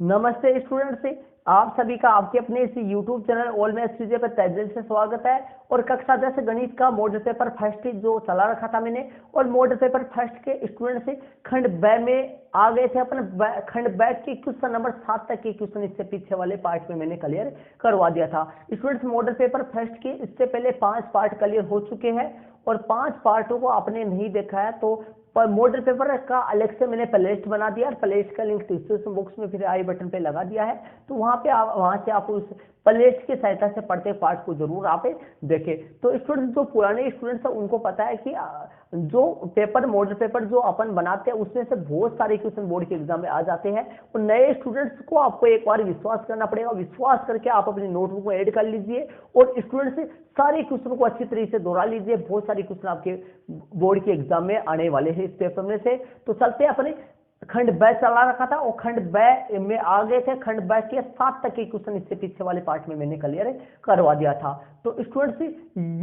नमस्ते स्टूडेंट्स, आप सभी का आपके अपने इस YouTube चैनल ऑल मैथ्स चीजें पर तहे दिल से स्वागत है। और कक्षा 10 गणित का मॉडल पेपर फर्स्ट जो चला रखा था मैंने, और मॉडल पेपर फर्स्ट के स्टूडेंट से खंड ब में आ गए थे। अपन खंड ब के क्वेश्चन नंबर 7 तक के क्वेश्चन इससे पीछे वाले पार्ट में मैंने क्लियर करवा दिया था। स्टूडेंट्स, मॉडल पेपर फर्स्ट के इससे पहले 5 पार्ट क्लियर हो चुके हैं, और 5 पार्टों को आपने नहीं देखा है तो पर मॉडल पेपर का अलग से मैंने प्लेलिस्ट बना दिया, और प्लेलिस्ट का लिंक डिस्क्रिप्शन बॉक्स में फिर आई बटन पे लगा दिया है। तो वहां से आप उस प्लेलिस्ट की सहायता से पढ़ते पार्ट को जरूर आप देखें। तो स्टूडेंट्स, जो पुराने स्टूडेंट्स हैं उनको पता है कि जो पेपर मॉडल पेपर जो अपन बनाते हैं उसमें से बहुत सारे क्वेश्चन बोर्ड के एग्जाम में आ जाते हैं। और नए स्टूडेंट्स को आपको एक बार विश्वास करना पड़ेगा, विश्वास करके आप अपनी नोटबुक में ऐड कर लीजिए और स्टूडेंट्स सारे क्वेश्चन को अच्छी तरीके से दोहरा लीजिए। बहुत सारे क्वेश्चन आपके बोर्ड के एग्जाम में आने वाले हैं इस पेपर में से। तो चलते अपने खंड ब चला रखा था और खंड ब में आ गए थे। खंड ब के 7 तक के क्वेश्चन इससे पीछे वाले पार्ट में मैंने क्लियर करवा दिया था। तो स्टूडेंट्स,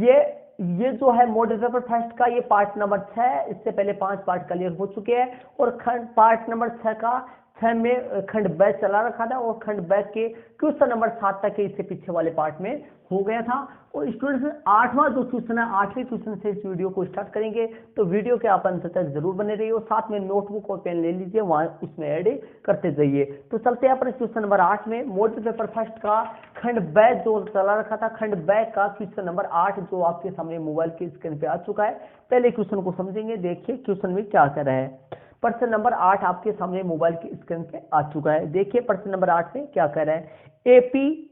ये जो है मॉडल पेपर फर्स्ट का ये पार्ट नंबर 6, इससे पहले 5 पार्ट क्लियर हो चुके हैं। और खंड पार्ट नंबर 6 में खंड ब चला रखा था, और खंड ब के क्वेश्चन नंबर 7 तक के इससे पीछे वाले पार्ट में हो गया था। और स्टूडेंट्स, 8वां जो क्वेश्चन है, 8वें क्वेश्चन से इस वीडियो को स्टार्ट करेंगे। तो वीडियो के आप अंत तक जरूर बने रहिए, साथ में नोटबुक और पेन ले लीजिए, वहां उसमें ऐड करते जाइए। तो चलते हैं अपने क्वेश्चन नंबर 8 में। मॉडल पेपर फर्स्ट का खंड ब जो चला रखा था, खंड ब का क्वेश्चन नंबर 8 जो आपके सामने मोबाइल की स्क्रीन पे आ चुका है। पहले क्वेश्चन को समझेंगे, देखिए क्वेश्चन में क्या कर रहा है। प्रश्न नंबर 8 आपके सामने मोबाइल की स्क्रीन पे आ चुका है। देखिए प्रश्न नंबर 8 में क्या कर रहा है। एपी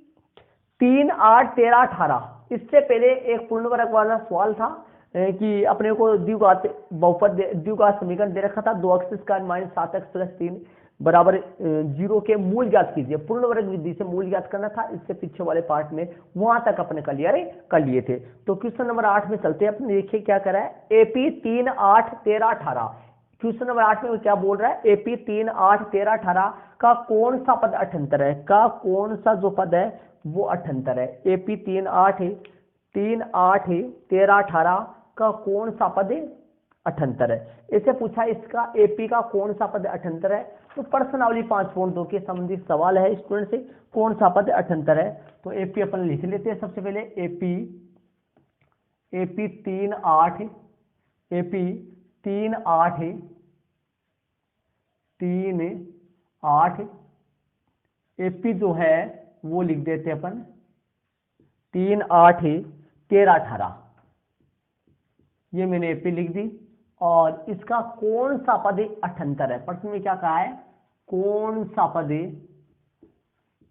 3, 8, 13, 18। इससे पहले एक पूर्ण वर्ग वाला सवाल था कि अपने को द्विघात बहुपद द्विघात समीकरण दे रखा था, 2x square minus 7x plus 3 बराबर 0 के मूल ज्ञात कीजिए। पूर्ण वर्ग विधि से मूल ज्ञात करना था। इससे पीछे वाले पार्ट में वहां तक अपने क्लियर कर लिए थे। तो क्वेश्चन नंबर 8 में चलते हैं अपने। देखिए क्या कर रहा है। एपी 3, 8, 13, 18। क्वेश्चन नंबर 8 में क्या बोल रहा है। एपी 3, 8, 13, 18 का कौन सा पद अठंतर है, का कौन सा जो पद है वो अठंतर है। एपी 3, 8 है, 3, 8 है, 13, 18 का कौन सा पद अठंतर है। इसे पूछा इसका एपी का कौन सा पद अठंतर है। तो प्रश्नावली 5.2 के संबंधित सवाल है स्टूडेंट से, कौन सा पद अठंतर है। तो एपी अपन लिख लेते हैं सबसे पहले। एपी 3, 8, एपी 3, 8 है, 3, 8। एपी जो है वो लिख देते अपन 3, 8 है, 13, 18। ये मैंने एपी लिख दी। और इसका कौन सा पद अठंतर है। प्रश्न में क्या कहा है, कौन सा पद,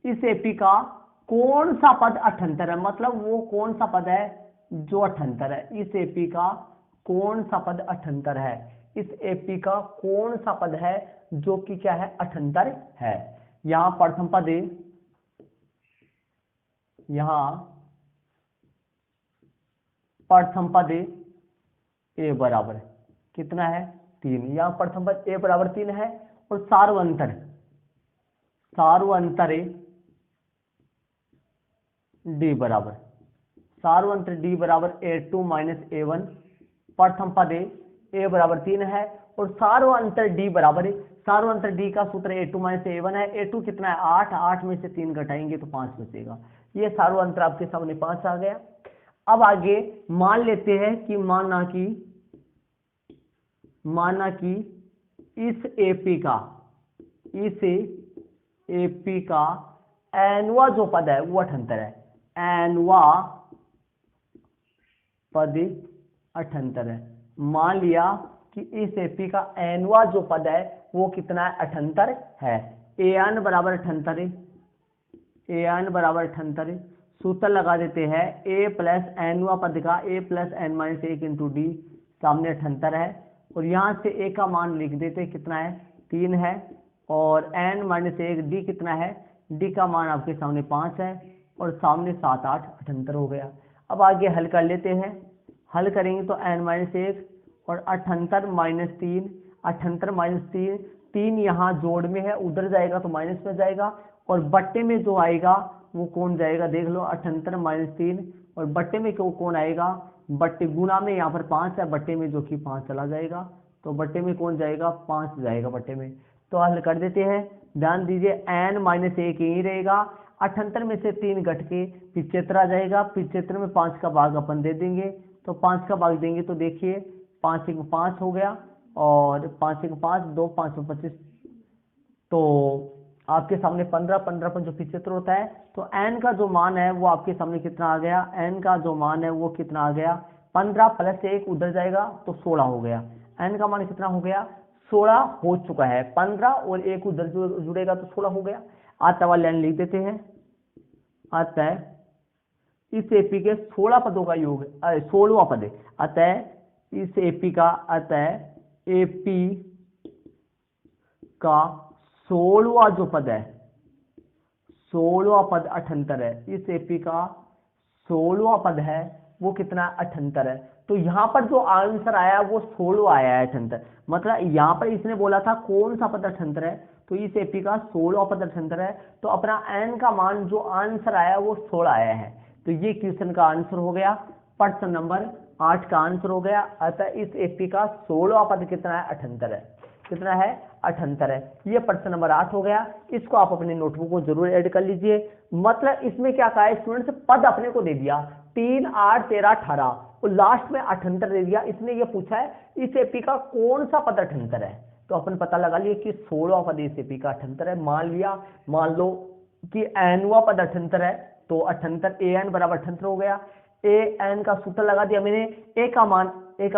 इस एपी का कौन सा पद अठंतर है, मतलब वो कौन सा पद है जो अठंतर है। इस एपी का कौन सा पद अठंतर है। इस एपी का कौन सा पद है जो कि क्या है, अठंतर है। यहां प्रथम पद, यहां प्रथम पद ए बराबर कितना है, 3। यहां प्रथम पद ए बराबर 3 है। और सार्वंतर डी बराबर, सार्वंतर डी बराबर A2 माइनस A1। प्रथम पद ए बराबर 3 है, और सार्वंतर डी बराबर, सार्वंतर डी का सूत्र A2 माइनस A1 है। A2 कितना है, 8, 8 में से 3 घटाएंगे तो 5 बचेगा। ये सार्वंतर आपके सामने 5 आ गया। अब आगे मान लेते हैं कि माना कि इस एपी का एनवा जो पद है वो अठंतर है। एनवा पद अठंतर है। मान लिया कि इस एपी का एनवा जो पद है वो कितना है, अठंतर है। एन बराबर अठंतर है, एन बराबर अठंतर है। सूत्र लगा देते हैं ए प्लस एनवा पद का a plus n minus 1 into d, सामने अठंतर है। और यहां से ए का मान लिख देते कितना है, 3 है। और एन माइनस 1 डी कितना है, डी का मान आपके सामने 5 है। और सामने 7, 8 अठंतर हो गया। अब आगे हल कर लेते हैं। हल करेंगे तो एन माइनस 1 और 78 माइनस 3, 78 माइनस 3, 3 यहाँ जोड़ में है, उधर जाएगा तो माइनस में जाएगा। और बट्टे में जो आएगा वो कौन जाएगा, देख लो 78 माइनस 3, और बट्टे में कौन आएगा, बट्टे गुना में यहाँ पर 5 है, बट्टे में जो कि 5 चला जाएगा। तो बट्टे में कौन जाएगा, 5 जाएगा बट्टे में। तो हल कर देते हैं। ध्यान दीजिए n माइनस 1 यही रहेगा, 78 में से 3 घट के 75 आ जाएगा। 75 में 5 का भाग अपन दे देंगे, तो 5 का भाग देंगे तो देखिए 5 1 5 हो गया, और 5 1 5, 2 5 25, तो आपके सामने 15 15 5 75 होता है। तो n का जो मान है वो आपके सामने कितना आ गया, n का जो मान है वो कितना आ गया, 15 प्लस 1 उधर जाएगा तो 16 हो गया। n का मान कितना हो गया, 16 हो चुका है। 15 और 1 उधर जुड़ेगा तो 16 हो गया। आता वाला लाइन लिख देते हैं। अतः इस एपी के 16 पदों का योग 16वां पद है। अतः इस एपी का, अतः एपी का 16वां जो पद है, 16वां पद 78 है। इस एपी का 16वां पद है वो कितना, 78 है। तो यहां पर जो आंसर आया वो 16 आया है, 78। मतलब यहां पर इसने बोला था कौन सा पद 78 है, तो इस एपी का 16वां पद 78 है। तो अपना n का मान जो आंसर आया वो 16 आया है। तो ये क्वेश्चन का आंसर हो गया, प्रश्न नंबर 8 का आंसर हो गया। अतः इस एपी का 16वां पद कितना है, 78 है। कितना है, 78 है। ये प्रश्न नंबर 8 हो गया। इसको आप अपने नोटबुक को जरूर ऐड कर लीजिए। मतलब इसमें क्या कहा है स्टूडेंट्स, पद अपने को दे दिया 3 8 13 18 और लास्ट में 78 दे दिया। इसने ये पूछा है इस एपी का कौन सा पद 78 है। तो अपन पता लगा लिए कि 16वां पद इस एपी का 78 है। मान लो कि nवां पद 78 है, तो 78 an बराबर 78 हो गया। an का सूत्र लगा दिया मैंने, a का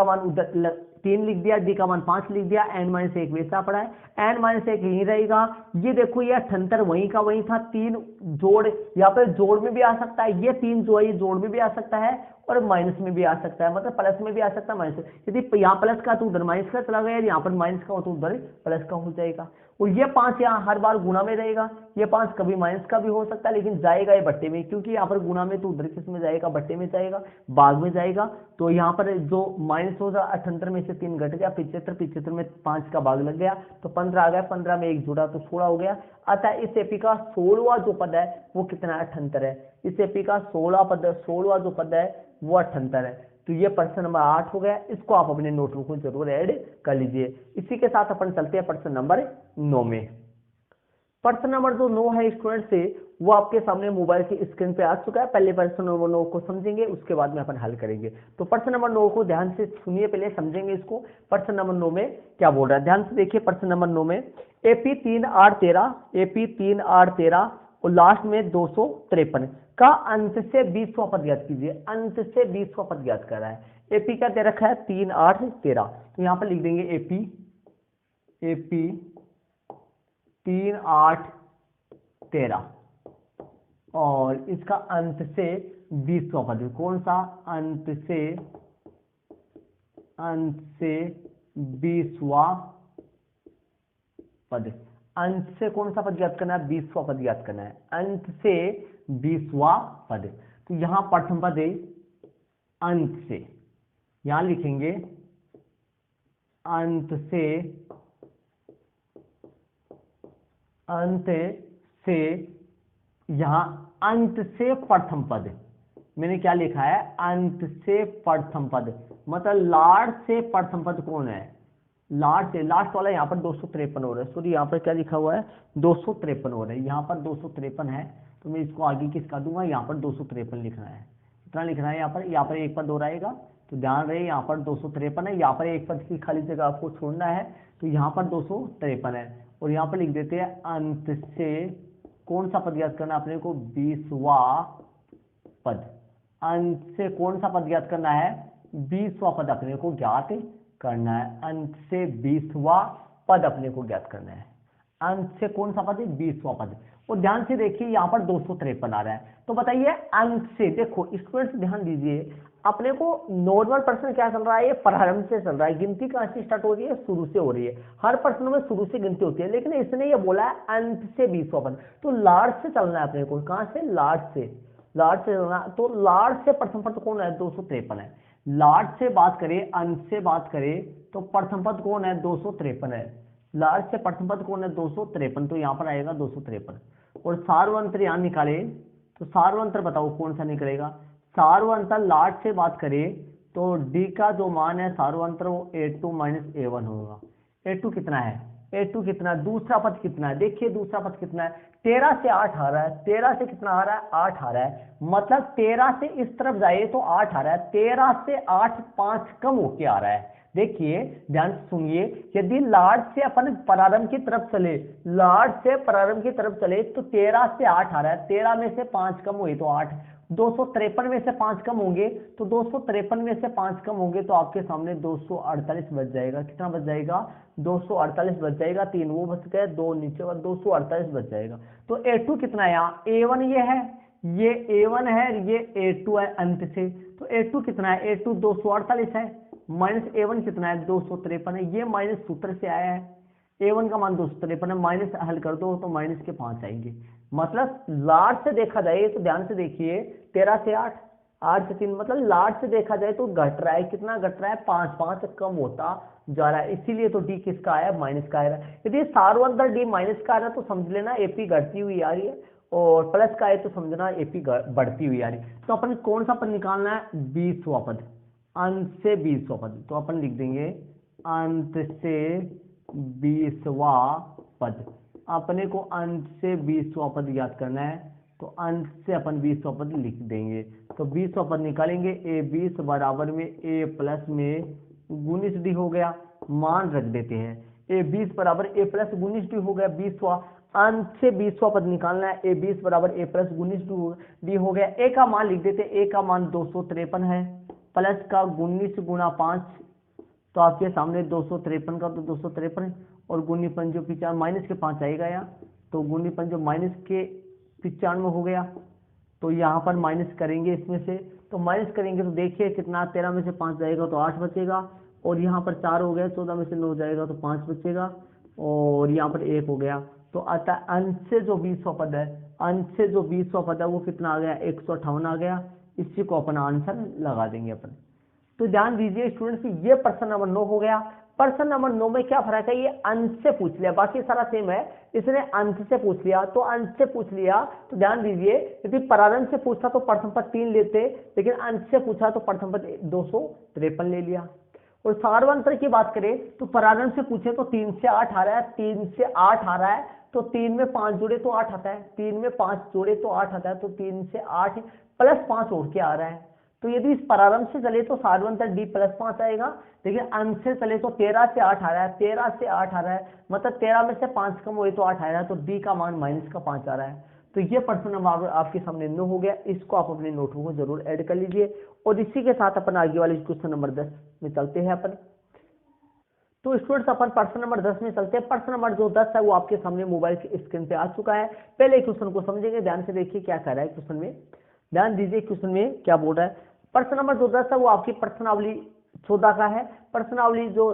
मान उधर 3 लिख दिया, d का मान 5 लिख दिया, n माइनस 1 वैसा पड़ा है, n माइनस 1 यही रहेगा। ये देखो ये 78 वहीं का वहीं था, 3 जोड़ यहाँ पर जोड़ में भी आ सकता है, ये 3 जो है ये जोड़ में भी आ सकता है और माइनस में भी आ सकता है, मतलब प्लस में भी आ सकता है माइनस। यदि यहाँ प्लस का तो उधर माइनस का चला गया, यहाँ पर माइनस का हो तो उधर प्लस का हो जाएगा। और ये 5 यहाँ हर बार गुना में रहेगा, ये 5 कभी माइनस का भी हो सकता है लेकिन जाएगा ये बट्टे में, क्योंकि यहाँ पर गुना में तो उधर किस में जाएगा, बट्टे में जाएगा, भाग में जाएगा। तो यहाँ पर जो माइनस होगा 78 में से 3 घट गया, 75 में 5 का भाग लग गया तो 15 आ गया, 15 में 1 जुड़ा तो 16 हो गया। अतः इस एपी का 16वां जो पद है वो कितना है, 78 है। इस एपी का 16वां जो पद है वो 78 है। तो ये प्रश्न नंबर 8 हो गया। इसको आप अपने नोटबुक में जरूर ऐड कर लीजिए। इसी के साथ अपन चलते हैं प्रश्न नंबर 9 में। प्रश्न नंबर जो 9 है स्टूडेंट से वो आपके सामने मोबाइल की स्क्रीन पे आ चुका है। पहले प्रश्न नंबर 9 को समझेंगे, उसके बाद में अपन हल करेंगे। तो प्रश्न नंबर 9 को ध्यान से सुनिए, पहले समझेंगे इसको। प्रश्न नंबर 9 में क्या बोल रहा है, ध्यान से देखिए। प्रश्न नंबर 9 में एपी 3 8 13 और लास्ट में 253 का अंत से 20वां पद ज्ञात कीजिए। अंत से 20वां पद ज्ञात कर रहा है। एपी क्या दे रखा है, 3 8 13, तो यहां पर लिख देंगे एपी 3 8 13 और इसका अंत से 20वां पद, कौन सा, अंत से 20वां पद। अंत से कौन सा पद ज्ञात करना है, 20वां पद ज्ञात करना है। अंत से 20वां पद, तो यहां प्रथम पद है अंत से, यहां लिखेंगे अंत से यहां अंत से प्रथम पद, मैंने क्या लिखा है, अंत से प्रथम पद, मतलब लास्ट से प्रथम पद कौन है, लास्ट से, लास्ट वाला यहाँ पर 253 हो रहा है, सॉरी यहाँ पर क्या लिखा हुआ है 253 हो रहा है, यहाँ पर 253 है, तो मैं इसको आगे किसका दूंगा, यहाँ पर 253 लिखना है। कितना लिखना है यहाँ पर एक पद और आएगा, तो ध्यान रहे यहाँ पर 253 है, यहाँ पर एक पद की खाली जगह आपको छोड़ना है, तो यहाँ पर 253 है। और यहाँ पर लिख देते हैं अंत से कौन सा पद ज्ञात करना है अपने को, 20वां पद। अंत से कौन सा पद ज्ञात करना है, 20वां पद अपने को ज्ञात करना है। अंत से 20वां पद अपने को ज्ञात करना है। अंत से कौन सा पद है, 20वां पद। और ध्यान से देखिए यहाँ पर 253 आ रहा है, तो बताइए अंत से, देखो स्टूडेंट्स ध्यान दीजिए, अपने को नॉर्मल प्रश्न क्या चल रहा है, ये प्रारंभ से चल रहा है, गिनती कहां से स्टार्ट हो रही है, शुरू से हो रही है। हर प्रश्न में शुरू से गिनती होती है, लेकिन इसने ये बोला है अंत से 20वां पद, तो लास्ट से चलना है अपने को, कहां से, लास्ट से चलना। तो लास्ट से प्रथम पद कौन है, 253 है। लास्ट से बात करें, अंत से बात करें, तो प्रथम पद कौन है, 253 है। लास्ट से प्रथम पद कौन है, 253, तो यहाँ पर आएगा 253। और सार्वंतर यहाँ निकाले, तो सार्वंतर बताओ कौन सा निकलेगा, सार्वंतर लास्ट से बात करें तो डी का जो मान है सार्वंतर वो A2 - A1 होगा। A2 कितना है, A2 कितना है, दूसरा पद कितना है, देखिए दूसरा पद कितना है, 13 से 8 आ रहा है, 13 से कितना आ रहा है, 8 आ रहा है, मतलब 13 से इस तरफ जाइए तो 8 आ रहा है, 13 से 8 5 कम होके आ रहा है। देखिए ध्यान से सुनिए, यदि लार्ज से अपन प्रारंभ की तरफ चले, लार्ज से प्रारंभ की तरफ चले तो 13 से 8 आ रहा है, 13 में से 5 कम हुए तो 8, 253 में से 5 कम होंगे तो 253 में से 5 कम होंगे तो आपके सामने 248 बच जाएगा। कितना बच जाएगा, 248 बच जाएगा, 3 वो बच गए, 2 नीचे और 248 बच जाएगा। तो A2 कितना है, यहाँ A1 ये है, ये A1 है, ये A2 है अंत से, तो A2 कितना है, A2 248 है, माइनस A1 कितना है, 253 है, ये माइनस सूत्र से आया है, A1 का मान 253 है, माइनस हल कर दो तो माइनस के 5 आएंगे। मतलब लार्ज से देखा जाए तो ध्यान से देखिए, 13 से 8, 8 से 3, मतलब लार्ज से देखा जाए तो घट रहा है, कितना घट रहा है, 5 5 कम होता जा रहा है, इसीलिए तो डी किसका आया, माइनस का आया। यदि सार्वंतर डी माइनस का आ रहा है तो समझ लेना एपी घटती हुई आ रही है, और प्लस का है तो समझना एपी बढ़ती हुई आ रही है। तो अपन कौन सा पद निकालना है, 20वां पद, अंत से 20वां पद, तो अपन लिख देंगे अंत से 20वां पद। अपने को अंत से 20वां पद याद करना है, तो अंत से अपन 20वां पद लिख देंगे। तो 20वां पद निकालेंगे, A20 बराबर में A प्लस में गुणित डी हो गया, मान रख देते हैं, A20 बराबर A प्लस गुणित डी हो गया 20वां, अंत से 20वां पद निकालना है, A20 बराबर A प्लस गुणित डी हो गया। A का मान लिख देते, A का मान 253 है, प्लस का 19 गुणा 5, तो आपके सामने 253 का तो 253, और गुनी पंजो 95, माइनस के 5 आएगा यहाँ, तो गुनी पंजो माइनस के 95 हो गया। तो यहाँ पर माइनस करेंगे इसमें से, तो माइनस करेंगे तो देखिए कितना, 13 में से 5 जाएगा तो 8 बचेगा, और यहाँ पर 4 हो गया, 14 में से 9 जाएगा तो 5 बचेगा, और यहाँ पर 1 हो गया। तो अतः अंश से जो 20वां पद है, अंश से जो 20वां पद है वो कितना आ गया, 158 आ गया। इसी को अपना आंसर लगा देंगे अपन। तो ध्यान दीजिए स्टूडेंट्स, ये प्रश्न नंबर 9 हो गया। प्रश्न नंबर 9 में क्या फर्क है, ये अंश से पूछ लिया, बाकी सारा सेम है, इसने अंश से पूछ लिया, तो अंश से पूछ लिया तो ध्यान दीजिए, यदि प्रारंभ से पूछता तो प्रथम पद 3 लेते, लेकिन अंश से पूछा तो प्रथम पद 253 ले लिया। और सार्वंतर की बात करें तो प्रारंभ से पूछे तो 3 से 8 आ रहा है, 3 से 8 आ रहा है, तो 3 में 5 जोड़े तो 8 आता है, 3 में 5 जोड़े तो 8 आता है, तो 3 से 8 प्लस 5 और क्या आ रहा है। तो यदि इस प्रारंभ से चले तो सार्वंतर डी प्लस 5 आएगा, लेकिन अंश से चले तो 13 से 8 आ रहा है, 13 से 8 आ रहा है, मतलब 13 में से 5 कम हुए तो 8 आ रहा है, तो डी का मान माइनस का 5 आ रहा है। तो ये प्रश्न नंबर आपके सामने 9 हो गया, इसको आप अपने नोटबुक में जरूर ऐड कर लीजिए। और इसी के साथ अपन आगे वाले क्वेश्चन नंबर 10 में चलते हैं अपन। तो स्टूडेंट्स अपन प्रश्न नंबर 10 में चलते हैं। प्रश्न नंबर जो 10 है वो आपके सामने मोबाइल की स्क्रीन पे आ चुका है। पहले क्वेश्चन को समझेंगे, ध्यान से देखिए क्या कह रहा है क्वेश्चन में, ध्यान दीजिए क्वेश्चन में क्या बोल रहा है। प्रश्न नंबर जो 10 है वो आपकी प्रश्नावली 14 का है, प्रश्नावली जो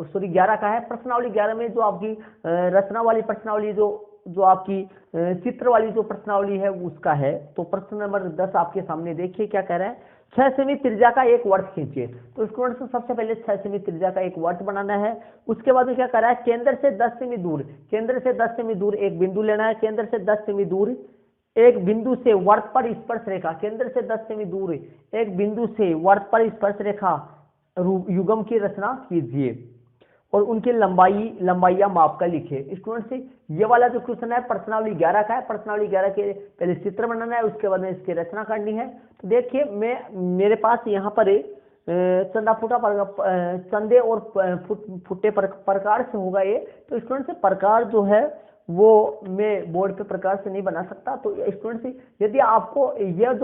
11 का है। प्रश्नावली 11 में जो आपकी रचना वाली प्रश्नावली, जो आपकी चित्र वाली जो प्रश्नावली है उसका है। तो प्रश्न नंबर 10 आपके सामने देखिए क्या कह रहा है, 6 सेमी त्रिज्या का एक वर्त खींचिए। तो स्टूडेंट्स सबसे पहले 6 सेमी त्रिज्या का एक वर्त बनाना है। उसके बाद क्या कर रहा है, केंद्र से 10 सेमी दूर, केंद्र से 10 सेमी दूर एक बिंदु लेना है, केंद्र से 10 सेमी दूर एक बिंदु से वर्त पर स्पर्श रेखा, केंद्र से 10 सेमी दूर एक बिंदु से वर्त पर स्पर्श रेखा युग्म की रचना कीजिए और उनकी लंबाइयां माप कर लिखिए। स्टूडेंट्स ये वाला जो क्वेश्चन है प्रश्नावली 11 का है। प्रश्नावली 11 के पहले चित्र बनाना है, उसके बाद में इसकी रचना करनी है। तो देखिए मेरे पास यहाँ पर चंदा फुटा चंदे और फुटे प्रकार से होगा ये। तो स्टूडेंट्स प्रकार जो है वो मैं बोर्ड पे प्रकार से नहीं बना सकता। तो स्टूडेंट्स यदि आपको ये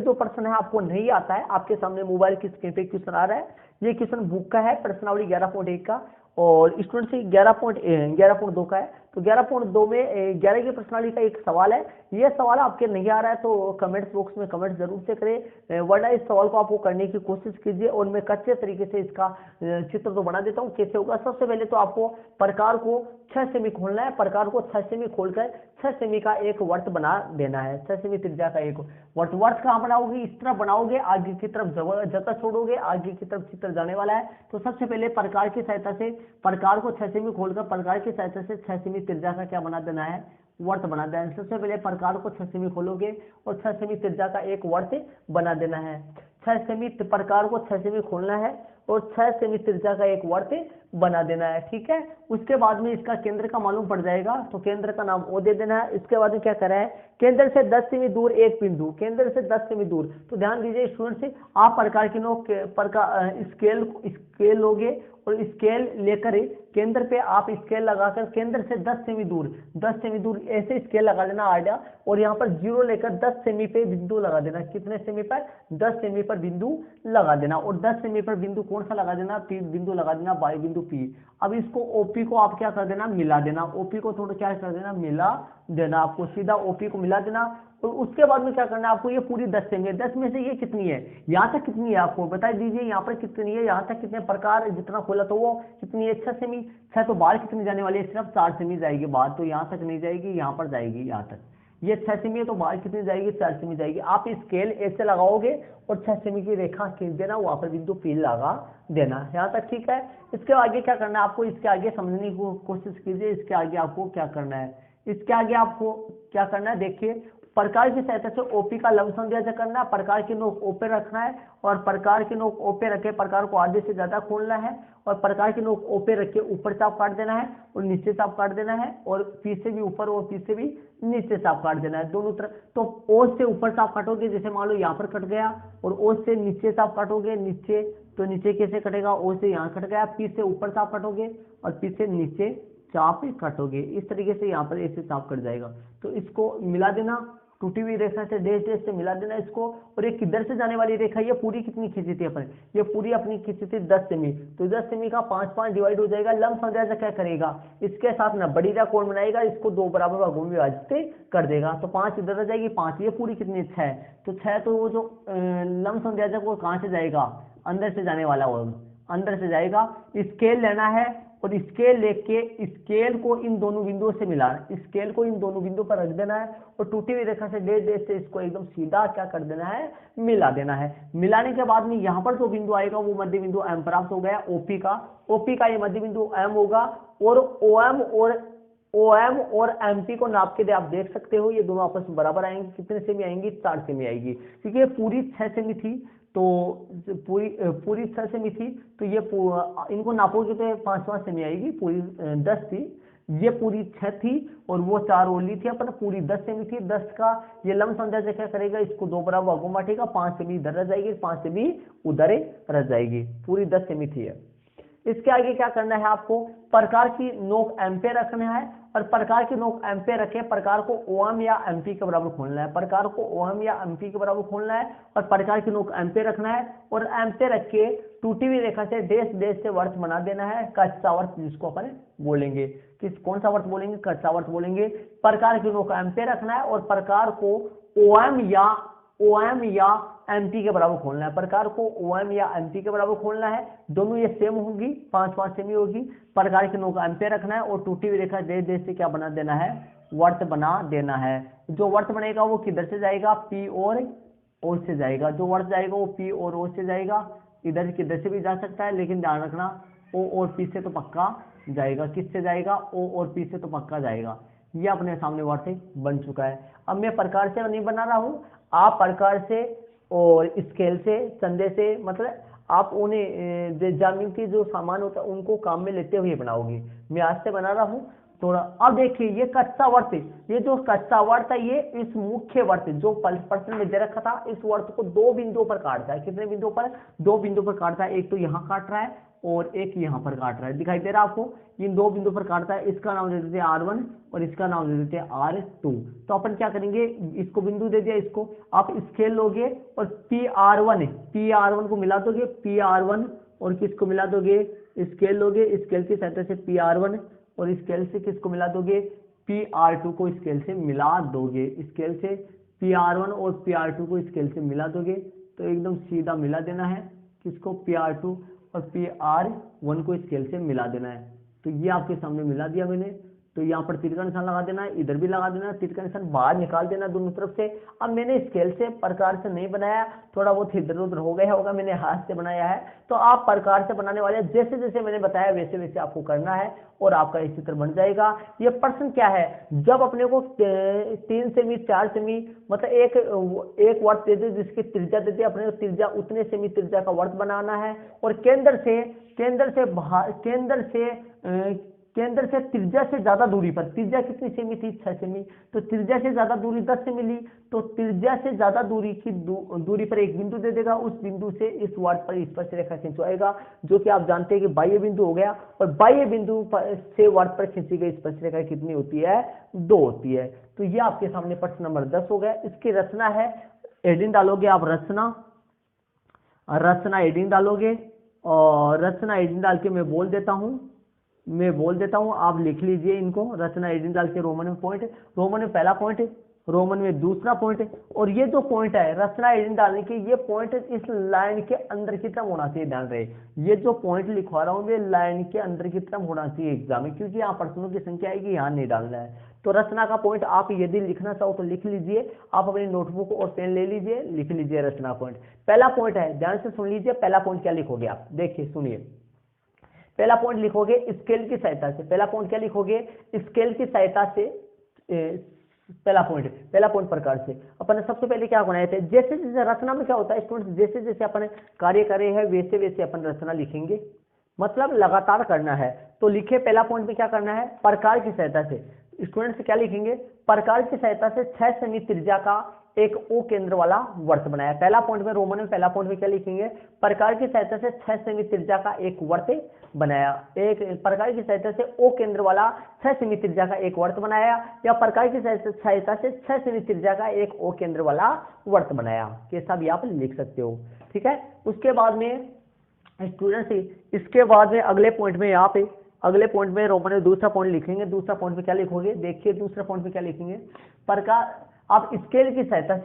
जो प्रश्न है आपको नहीं आता है, आपके सामने मोबाइल की स्क्रीन पे क्वेश्चन आ रहा है, ये क्वेश्चन बुक का है प्रश्नावली 11.1 का, और स्टूडेंट्स 11.2 का है। तो 11.2 में 11 की प्रश्नावली का एक सवाल है। ये सवाल आपके नहीं आ रहा है तो कमेंट्स बॉक्स में कमेंट जरूर से करें, वरना इस सवाल को आपको करने की कोशिश कीजिए और मैं कच्चे तरीके से इसका चित्र तो बना देता हूँ। कैसे होगा, सबसे पहले तो आपको प्रकार को 6 सेमी खोलना है, प्रकार को 6 सेमी खोलकर 6 सेमी का एक वर्त बना देना है, 6 सेमी त्रिज्या का एक वर्त। वर्त कहाँ बनाओगे, इस तरफ बनाओगे, आगे की तरफ जगह छोड़ोगे, आगे की तरफ चित्र जाने वाला है। तो सबसे पहले प्रकार की सहायता से प्रकार को 6 सेमी खोलकर प्रकार की सहायता से 6 सेमी त्रिज्या का क्या बना देना है, वर्त बना देना है। सबसे पहले प्रकार को 6 सेमी खोलोगे और 6 सेमी त्रिज्या का एक वर्त बना देना है। 6 सेमी प्रकार को 6 सेमी खोलना है और 6 सेमी त्रिज्या का एक वर्त बना देना है। ठीक है, उसके बाद में इसका केंद्र का मालूम पड़ जाएगा, तो केंद्र का नाम ओ दे देना है। इसके बाद में क्या करा है, केंद्र से 10 सेमी दूर एक बिंदु, केंद्र से 10 सेमी दूर। तो ध्यान दीजिए स्टूडेंट्स, आप प्रकार की नोक स्केल लोगे और स्केल लेकर केंद्र पे आप स्केल लगाकर केंद्र से 10 सेमी दूर, 10 सेमी दूर ऐसे स्केल लगा लेना आइडिया, और यहाँ पर जीरो लेकर 10 सेमी पे बिंदु लगा देना। कितने सेमी पर, 10 सेमी पर बिंदु लगा देना। और 10 सेमी पर बिंदु कौन सा लगा देना, पी बिंदु लगा देना, बाई बिंदु पी। अब इसको ओपी को आप क्या कर देना, मिला देना। ओपी को थोड़ा क्या कर देना, मिला देना। आपको सीधा ओपी को मिला देना। और उसके बाद में क्या करना है आपको, ये पूरी 10 सेमी है, 10 में से ये कितनी है, यहाँ तक कितनी है आपको बता दीजिए, यहाँ पर कितनी है, यहाँ तक कितने प्रकार जितना खोला तो वो कितनी है, 6 सेमी। 6 तो बाहर कितनी जाने वाली है, सिर्फ 4 सेमी जाएगी बाहर, तो यहाँ तक नहीं जाएगी, यहाँ पर जाएगी यहाँ तक। ये 6 सेमी है तो बाहर कितनी जाएगी, 4 सेमी जाएगी। आप स्केल ऐसे लगाओगे और 6 सेमी की रेखा खींच देना, वहां पर बिंदु पी लगा देना। यहाँ तक ठीक है। इसके आगे क्या करना है आपको, इसके आगे समझने की कोशिश कीजिए। इसके आगे आपको क्या करना है, इसके आगे आपको क्या करना है, देखिए प्रकार की सहायता से ओपी का लंब संध्याचा करना है। प्रकार की नोक ओ पे रखना है और प्रकार की नोक ओ पे रखे प्रकार को आधे से ज्यादा खोलना है, और प्रकार की नोक ओ पे रखे ऊपर चाप काट देना है और नीचे चाप काट देना है, और पी से भी ऊपर और पी से भी नीचे चाप काट देना है दोनों तरफ। तो ओ से ऊपर चाप काटोगे, जैसे मान लो यहाँ पर कट गया, और ओ से नीचे चाप काटोगे नीचे, तो नीचे कैसे कटेगा, ओ से यहाँ कट गया। पी से ऊपर चाप काटोगे और पी से नीचे चाप काटोगे, इस तरीके से यहाँ पर ऐसे चाप कट जाएगा। तो इसको मिला देना, टूटी हुई रेखा से डैश डैश से मिला देना इसको। और ये किधर से जाने वाली रेखा, ये पूरी कितनी खींची थी अपन, ये पूरी अपनी खींची थी 10 सेमी। तो 10 सेमी का 5-5 डिवाइड हो जाएगा। लंब संध्याचा क्या करेगा, इसके साथ ना बड़ी रेखा कोण बनाएगा, इसको 2 बराबर भागों में विभाजित कर देगा। तो 5 इधर आ जाएगी, 5 ये पूरी कितनी 6। तो 6 तो वो जो लंब संध्याचा वो कहाँ से जाएगा, अंदर से जाने वाला वो अंदर से जाएगा। स्केल लेना है और स्केल लेके स्केल को इन दोनों बिंदुओं से मिलाना, स्केल को इन दोनों बिंदुओं पर रख देना है और टूटी हुई रेखा से डैश डैश से इसको एकदम सीधा क्या कर देना है, मिला देना है। मिलाने के बाद में यहाँ पर जो बिंदु आएगा वो मध्य बिंदु एम प्राप्त हो गया ओपी का। ओपी का ये मध्य बिंदु एम होगा, और ओएम और एमपी को नाप के आप देख सकते हो, ये दोनों आपस में बराबर आएंगे। कितने सेमी आएंगी, 4 सेमी आएगी, क्योंकि ये पूरी 6 सेमी थी, तो पूरी 6 सेमी थी, तो ये इनको नापोगे तो 5-5 सेमी आएगी। पूरी 10 थी, ये पूरी 6 थी, और वो 4 ओली थी अपन, पूरी 10 सेमी थी। 10 का ये लंब संध्याचा क्या करेगा, इसको 2 बराबर भागों में बांटेगा, 5 सेमी इधर रह जाएगी, 5 सेमी उधर रह जाएगी, पूरी 10 सेमी थी। इसके आगे क्या करना है आपको, प्रकार की नोक एम पे रखना है, और प्रकार की नोक एम पे रखे प्रकार को ओएम या एमपी के बराबर खोलना है। प्रकार को ओएम या एमपी के बराबर खोलना है और प्रकार की नोक एम पे रखना है, और एम पे रख के टूटी हुई रेखा से डैश डैश से वर्त बना देना है, कच्चा वर्त जिसको अपन बोलेंगे। कौन सा वर्त बोलेंगे, कच्चा वर्त बोलेंगे। प्रकार की नोक एम पे रखना है और प्रकार को ओएम या एमपी के बराबर खोलना है। प्रकार को ओएम या एमपी के बराबर खोलना है, दोनों ये सेम होगी, 5-5 सेमी होगी। प्रकार की नोक एम पे रखना है और टूटी हुई रेखा डैश डैश से क्या बना देना है, वर्त बना देना है। जो वर्त बनेगा वो किधर से जाएगा, पी और ओ से जाएगा। जो वर्त जाएगा वो पी और ओ से जाएगा, इधर किधर से भी जा सकता है, लेकिन ध्यान रखना ओ और पी से तो पक्का जाएगा। किससे जाएगा, ओ और पी से तो पक्का जाएगा। ये अपने सामने वर्त बन चुका है। अब मैं प्रकार से नहीं बना रहा हूं, आप प्रकार से और स्केल से, संदेह से, मतलब आप उन्हें ज्यामिति जो सामान होता है उनको काम में लेते हुए बनाओगे। मैं आज से बना रहा हूँ थोड़ा। अब देखिए ये कच्चा वर्त, ये जो कच्चा वर्त है ये इस मुख्य वर्त जो प्रश्न में दे रखा था, इस वर्त को 2 बिंदुओं पर काटता है। कितने बिंदुओं पर, 2 बिंदुओं पर काटता है। एक तो यहाँ काट रहा है और एक यहाँ पर काट रहा है, दिखाई दे रहा है आपको। इन 2 बिंदुओं पर काटता है, इसका नाम दे देते हैं R1 और इसका नाम दे देते हैं R2। तो अपन क्या करेंगे, इसको बिंदु दे दिया, इसको आप स्केल लोगे और PR1 को मिला दोगे, PR1 और किसको मिला दोगे, स्केल लोगे, स्केल की सहायता से PR1 और स्केल से किसको मिला दोगे, PR2 को स्केल से मिला दोगे। स्केल से PR1 और PR2 को स्केल से मिला दोगे, तो एकदम सीधा मिला देना है। किसको, PR2 और PR1 को स्केल से मिला देना है। तो ये आपके सामने मिला दिया मैंने। तो यहाँ पर तीर का निशान लगा देना है, इधर भी लगा देना, तीर का निशान बाहर निकाल देना दोनों तरफ से। अब मैंने स्केल से प्रकार से नहीं बनाया, थोड़ा बहुत इधर उधर हो गया होगा, मैंने हाथ से बनाया है। तो आप प्रकार से बनाने वाले जैसे जैसे मैंने बताया वैसे वैसे आपको करना है और आपका ये चित्र बन जाएगा। ये प्रश्न क्या है, जब अपने को 3 सेमी 4 सेमी मतलब एक वर्त दे दे जिसकी त्रिज्या दे दे, अपने को त्रिज्या उतने सेमी त्रिज्या का वर्त बनाना है और केंद्र से त्रिज्या से ज्यादा दूरी पर, त्रिज्या कितनी सेमी थी 6 सेमी, तो त्रिज्या से ज्यादा दूरी 10 से मिली, तो त्रिज्या से ज्यादा दूरी की दूरी पर एक बिंदु दे देगा, उस बिंदु से इस वर्त पर स्पर्श रेखा खिंचवाएगा, जो कि आप जानते हैं कि बाह्य बिंदु हो गया। और बाह्य बिंदु से वर्त पर खींची गई स्पर्श रेखा कितनी होती है, 2 होती है। तो ये आपके सामने प्रश्न नंबर 10 हो गया। इसकी रचना है, हेडिंग डालोगे आप रचना हेडिंग डालोगे और रचना हेडिंग डाल के मैं बोल देता हूं, आप लिख लीजिए इनको। रचना हेडिंग डाल के रोमन में पॉइंट, रोमन में पहला पॉइंट, रोमन में दूसरा पॉइंट, और ये जो पॉइंट है रचना हेडिंग डालने के, ये पॉइंट इस लाइन के अंदर की तरफ होना चाहिए। ध्यान रहे, ये जो पॉइंट लिखवा रहा हूं ये लाइन के अंदर की तरफ होना चाहिए एग्जाम में, क्योंकि यहाँ प्रश्नों की संख्या आएगी, यहाँ नहीं डालना है। तो रचना का पॉइंट आप यदि लिखना चाहो तो लिख लीजिए, आप अपनी नोटबुक और पेन ले लीजिए, लिख लीजिए रचना पॉइंट। पहला पॉइंट है, ध्यान से सुन लीजिए, पहला पॉइंट क्या लिखोगे आप, देखिए सुनिए। पहला पॉइंट लिखोगे स्केल की सहायता से, पहला पॉइंट क्या लिखोगे, स्केल की सहायता से। पहला पॉइंट प्रकार से अपन ने सबसे पहले क्या बनाए थे, जैसे जैसे रचना में क्या होता है स्टूडेंट्स, जैसे जैसे अपन कार्य करे हैं वैसे वैसे अपन रचना लिखेंगे, मतलब लगातार करना है। तो लिखे पहला पॉइंट में क्या करना है, प्रकार की सहायता से। स्टूडेंट्स क्या लिखेंगे, प्रकार की सहायता से 6 सेमी त्रिज्या का एक ओ केंद्र वाला वर्त बनाया। पहला पॉइंट में रोमन में पहला पॉइंट में क्या लिखेंगे, प्रकार की सहायता से 6 सेमी त्रिज्या का एक वर्त बनाया। एक प्रकार की सहायता से ओ केंद्र वाला 6 सेमी त्रिज्या का एक वर्त बनाया, या प्रकार की सहायता से 6 सेमी त्रिज्या का एक ओ केंद्र वाला वर्त बनाया, कैसा भी आप लिख सकते हो। ठीक है, उसके बाद में स्टूडेंट्स, इसके बाद में अगले पॉइंट में यहाँ पे अगले पॉइंट में रोमन में दूसरा पॉइंट लिखेंगे। दूसरा पॉइंट में क्या लिखोगे, देखिए दूसरा पॉइंट में क्या लिखेंगे, प्रकार आप स्केल की सहायता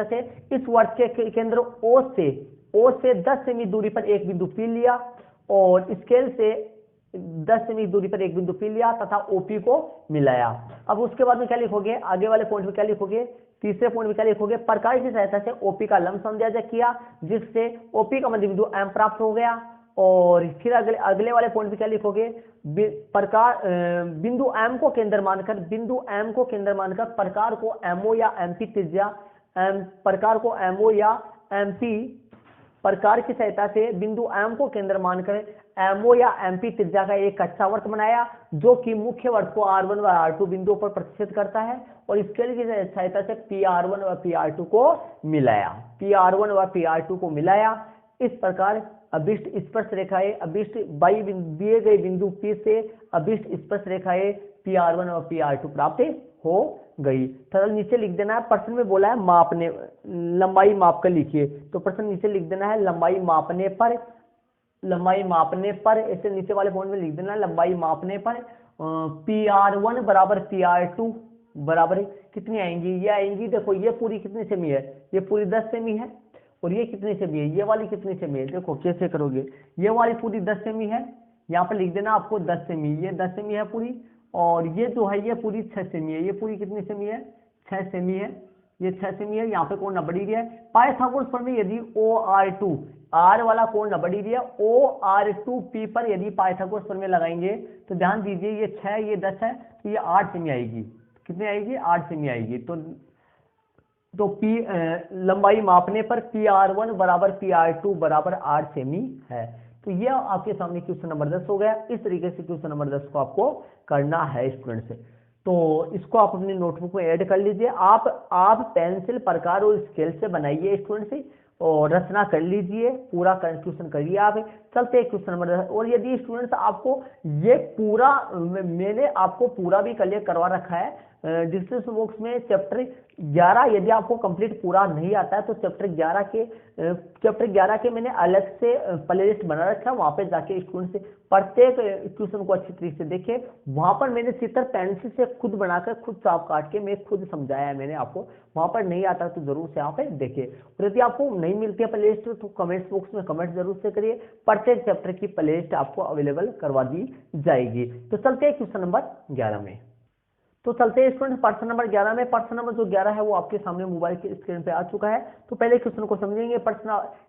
से इस वर्त के केंद्र ओ से 10 सेमी दूरी पर एक बिंदु पी लिया, और स्केल से 10 सेमी दूरी पर एक बिंदु पी लिया तथा ओपी को मिलाया। अब उसके बाद में क्या लिखोगे, आगे वाले पॉइंट में क्या लिखोगे, तीसरे पॉइंट में क्या लिखोगे, प्रकार की सहायता से ओपी का लंब समझा किया, जिससे ओपी का मध्य बिंदु एम प्राप्त हो गया। और फिर अगले वाले पॉइंट में क्या लिखोगे, प्रकार बिंदु एम को केंद्र मानकर प्रकार को एमओ या एमपी त्रिज्या, प्रकार को एमओ या एमपी, प्रकार की सहायता से बिंदु एम को केंद्र मानकर एमओ या एमपी त्रिज्या का एक कच्चा वर्त बनाया, जो कि मुख्य वर्त को R1 व R2 बिंदुओं पर प्रतिष्ठित करता है, और स्केल की सहायता से PR1 व PR2 को मिलाया। इस प्रकार अभिष्ट स्पर्श रेखाएं, अभिष्ट दिए गए बिंदु P से अभिष्ट स्पर्श रेखाएं PR1 और PR2 प्राप्त हो गई। थोड़ा नीचे लिख देना है, प्रश्न में बोला है मापने, लंबाई माप कर लिखिए, तो प्रश्न नीचे लिख देना है लंबाई मापने पर, ऐसे नीचे वाले पॉइंट में लिख देना है लंबाई मापने पर PR1 बराबर PR2 बराबर कितनी आएंगी, ये आएंगी, देखो ये पूरी कितनी सेमी है, ये पूरी 10 सेमी है, और ये कितनी सेमी है, ये वाली कितनी सेमी है, देखो कैसे करोगे, ये वाली पूरी 10 सेमी है, यहाँ पर लिख देना आपको 10 सेमी, ये 10 सेमी है पूरी, और ये जो है ये पूरी 6 सेमी है, ये पूरी कितनी सेमी है, 6 सेमी है, ये 6 सेमी है। यहाँ पे कोण 90 डिग्री है। पाइथागोरस प्रमेय यदि OR2 R वाला कोण 90 डिग्री है, OR2P पर यदि पाइथागोरस प्रमेय लगाएंगे तो ध्यान दीजिए ये 6 ये 10 है, तो ये 8 सेमी आएगी, कितनी आएगी, 8 सेमी आएगी। तो लंबाई मापने पर PR1 बराबर PR2 बराबर 8 सेमी है। तो ये आपके सामने क्वेश्चन नंबर 10 हो गया। इस तरीके से क्वेश्चन नंबर 10 को आपको करना है स्टूडेंट से। तो इसको आप अपनी नोटबुक में ऐड कर लीजिए। आप पेंसिल प्रकार और स्केल से बनाइए स्टूडेंट से, और रचना कर लीजिए, पूरा क्वेश्चन करिए। आप चलते हैं क्वेश्चन नंबर 10। और यदि स्टूडेंट्स आपको ये पूरा, मैंने आपको पूरा भी क्लियर करवा रखा है, डिस्क्रिप्शन बॉक्स में चैप्टर 11 यदि आपको कंप्लीट पूरा नहीं आता है तो चैप्टर 11 के मैंने अलग से प्लेलिस्ट बना रखा है, वहां पे जाके स्टूडेंट से प्रत्येक क्वेश्चन को अच्छी तरीके से देखे। वहां पर मैंने चित्र पेंसिल से खुद बनाकर खुद चाप काट के मैं खुद समझाया है मैंने आपको, वहां पर नहीं आता तो जरूर से आप देखे। और यदि आपको नहीं मिलती है प्लेलिस्ट तो कमेंट्स बॉक्स में कमेंट जरूर से करिए, प्रत्येक चैप्टर की प्लेलिस्ट आपको अवेलेबल करवा दी जाएगी। तो चलते हैं क्वेश्चन नंबर 11 में। तो चलते हैं स्टूडेंट प्रश्न नंबर 11 में। प्रश्न नंबर जो 11 है वो आपके सामने मोबाइल की स्क्रीन पे आ चुका है। तो पहले क्वेश्चन को समझेंगे।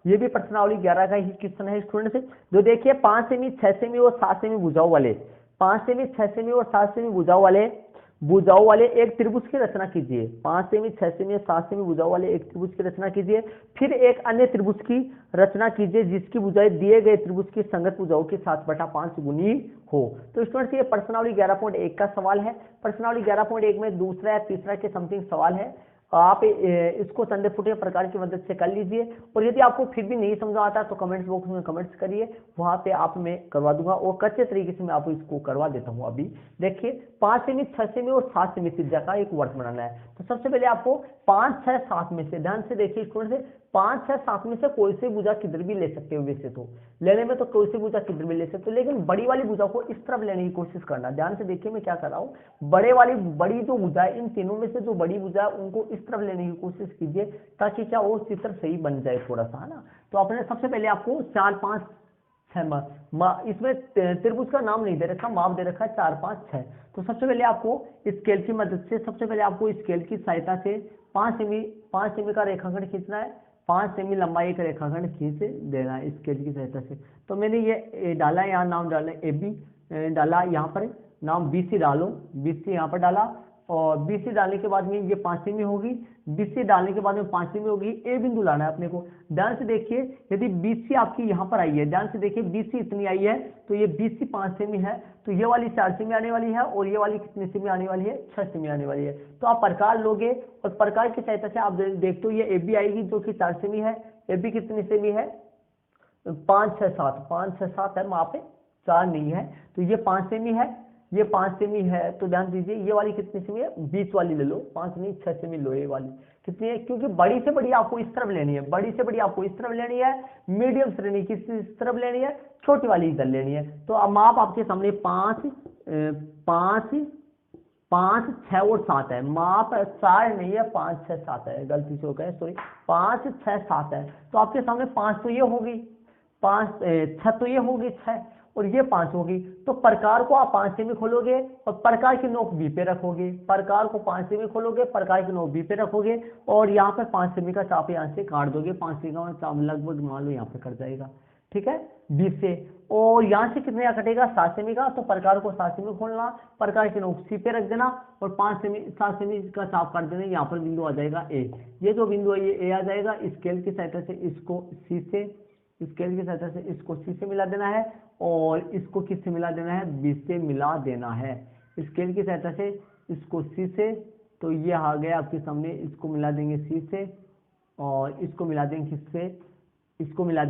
ये भी प्रश्नावली 11 का ही क्वेश्चन है स्टूडेंट से। जो देखिए 5 सेमी 6 सेमी और 7 सेमी भुजाओं वाले 5 सेमी 6 सेमी और 7 सेमी भुजाओं वाले एक त्रिभुज की रचना कीजिए। 5 सेमी 6 सेमी और 7 सेमी भुजाओं वाले एक त्रिभुज की रचना कीजिए। फिर एक अन्य त्रिभुज की रचना कीजिए जिसकी भुजाएं दिए गए त्रिभुज की संगत भुजाओं के 7/5 गुनी हो। तो स्टूडेंट्स ये प्रश्नावली 11.1 का सवाल है। प्रश्नावली 11.1 में दूसरा या तीसरा के समथिंग सवाल है। आप इसको चंदे फुटे प्रकार की मदद से कर लीजिए। और यदि आपको फिर भी नहीं समझ आता तो कमेंट्स बॉक्स में कमेंट्स करिए, वहां पे आप मैं करवा दूंगा और कच्चे तरीके से मैं आपको इसको करवा देता हूं। अभी देखिए 5 सेमी 6 सेमी और 7 सेमी त्रिज्या का एक वर्ग बनाना है। तो सबसे पहले आपको 5 6 7 में से ध्यान से देखिए स्टूडेंट से 5 6 7 में से कोई सी भुजा किधर भी ले सकते हो। वैसे तो लेने में तो कोई सी भुजा किधर भी ले सकते हो, लेकिन बड़ी वाली भुजा को इस तरफ लेने की कोशिश करना। ध्यान से देखिए मैं क्या कर रहा हूँ, बड़ी जो भुजा है इन तीनों में से जो बड़ी भुजा है उनको इस तरफ लेने की कोशिश कीजिए ताकि क्या वो चित्र सही बन जाए थोड़ा सा, है ना। तो आपने सबसे पहले आपको 4 5 6 इसमें त्रिभुज का नाम नहीं दे रखा, माप दे रखा है 4 5 6। तो सबसे पहले आपको स्केल की मदद से स्केल की सहायता से 5 सेमी का रेखाखंड खींचना है। 5 सेमी लंबाई का रेखाखंड खींच देना है स्केल की सहायता से। तो मैंने ये डाला, यहाँ नाम डाला AB डाला, यहाँ पर नाम BC डालो, BC यहाँ पर डाला और BC डालने के बाद में ये 5 सेमी होगी। BC डालने के बाद में 5 सेमी होगी। ए बिंदु लाना है अपने को। ध्यान से देखिए यदि BC आपकी यहाँ पर आई है, ध्यान से देखिए BC इतनी आई है तो ये BC 5 सेमी है, तो ये वाली 4 सेमी आने वाली है और ये वाली कितनी सेमी आने वाली है, 6 सेमी आने वाली है। तो आप प्रकार लोगे और प्रकार की सहायता से आप देखते हो ये AB आएगी जो कि 4 सेमी है। AB कितनी सेमी है, 5 6 7 है, वहां पे 4 नहीं है, तो ये 5 सेमी है, ये 5 सेमी है। तो ध्यान दीजिए ये वाली कितनी सेमी है, 20 वाली ले लो, 5 नहीं 6 सेमी लो। ये वाली कितनी है, क्योंकि बड़ी से बड़ी आपको इस तरफ लेनी है, बड़ी से बड़ी आपको इस तरफ लेनी है, मीडियम श्रेणी की इस तरफ लेनी है, छोटी वाली इधर लेनी है। तो अब माप आपके सामने 5 6 और 7 है। माप 4 नहीं है, 5 6 7 है, गलती से हो गया, सॉरी, 5 6 7 है। तो आपके सामने 5 तो ये होगी, 5 6 तो ये होगी 6 और ये 5 होगी। तो प्रकार को आप 5 सेमी खोलोगे और प्रकार की नोक बी पे रखोगे। प्रकार को 5 सेमी खोलोगे, प्रकार की नोक बी पे रखोगे और यहाँ पर 5 सेमी का चाप यहाँ से काट दोगे। 5 सेमी का चाप लगभग मान लो यहाँ पे कट जाएगा, ठीक है, 20 से। और यहाँ से कितने का कटेगा, 7 सेमी का। तो प्रकार को 7 सेमी खोलना, प्रकार की नोक सी पे रख देना और 7 सेमी का चाप काट देना। यहाँ पर बिंदु आ जाएगा ए। ये जो बिंदु है ये ए आ जाएगा। स्केल की सहायता से इसको सी से मिला देना है और इसको किससे मिला देना है, बी से मिला देना है। स्केल की सहायता से इसको सी से, तो ये आ गया आपके सामने, इसको मिला देंगे सी से और इसको मिला देंगे किससे, इसको मिला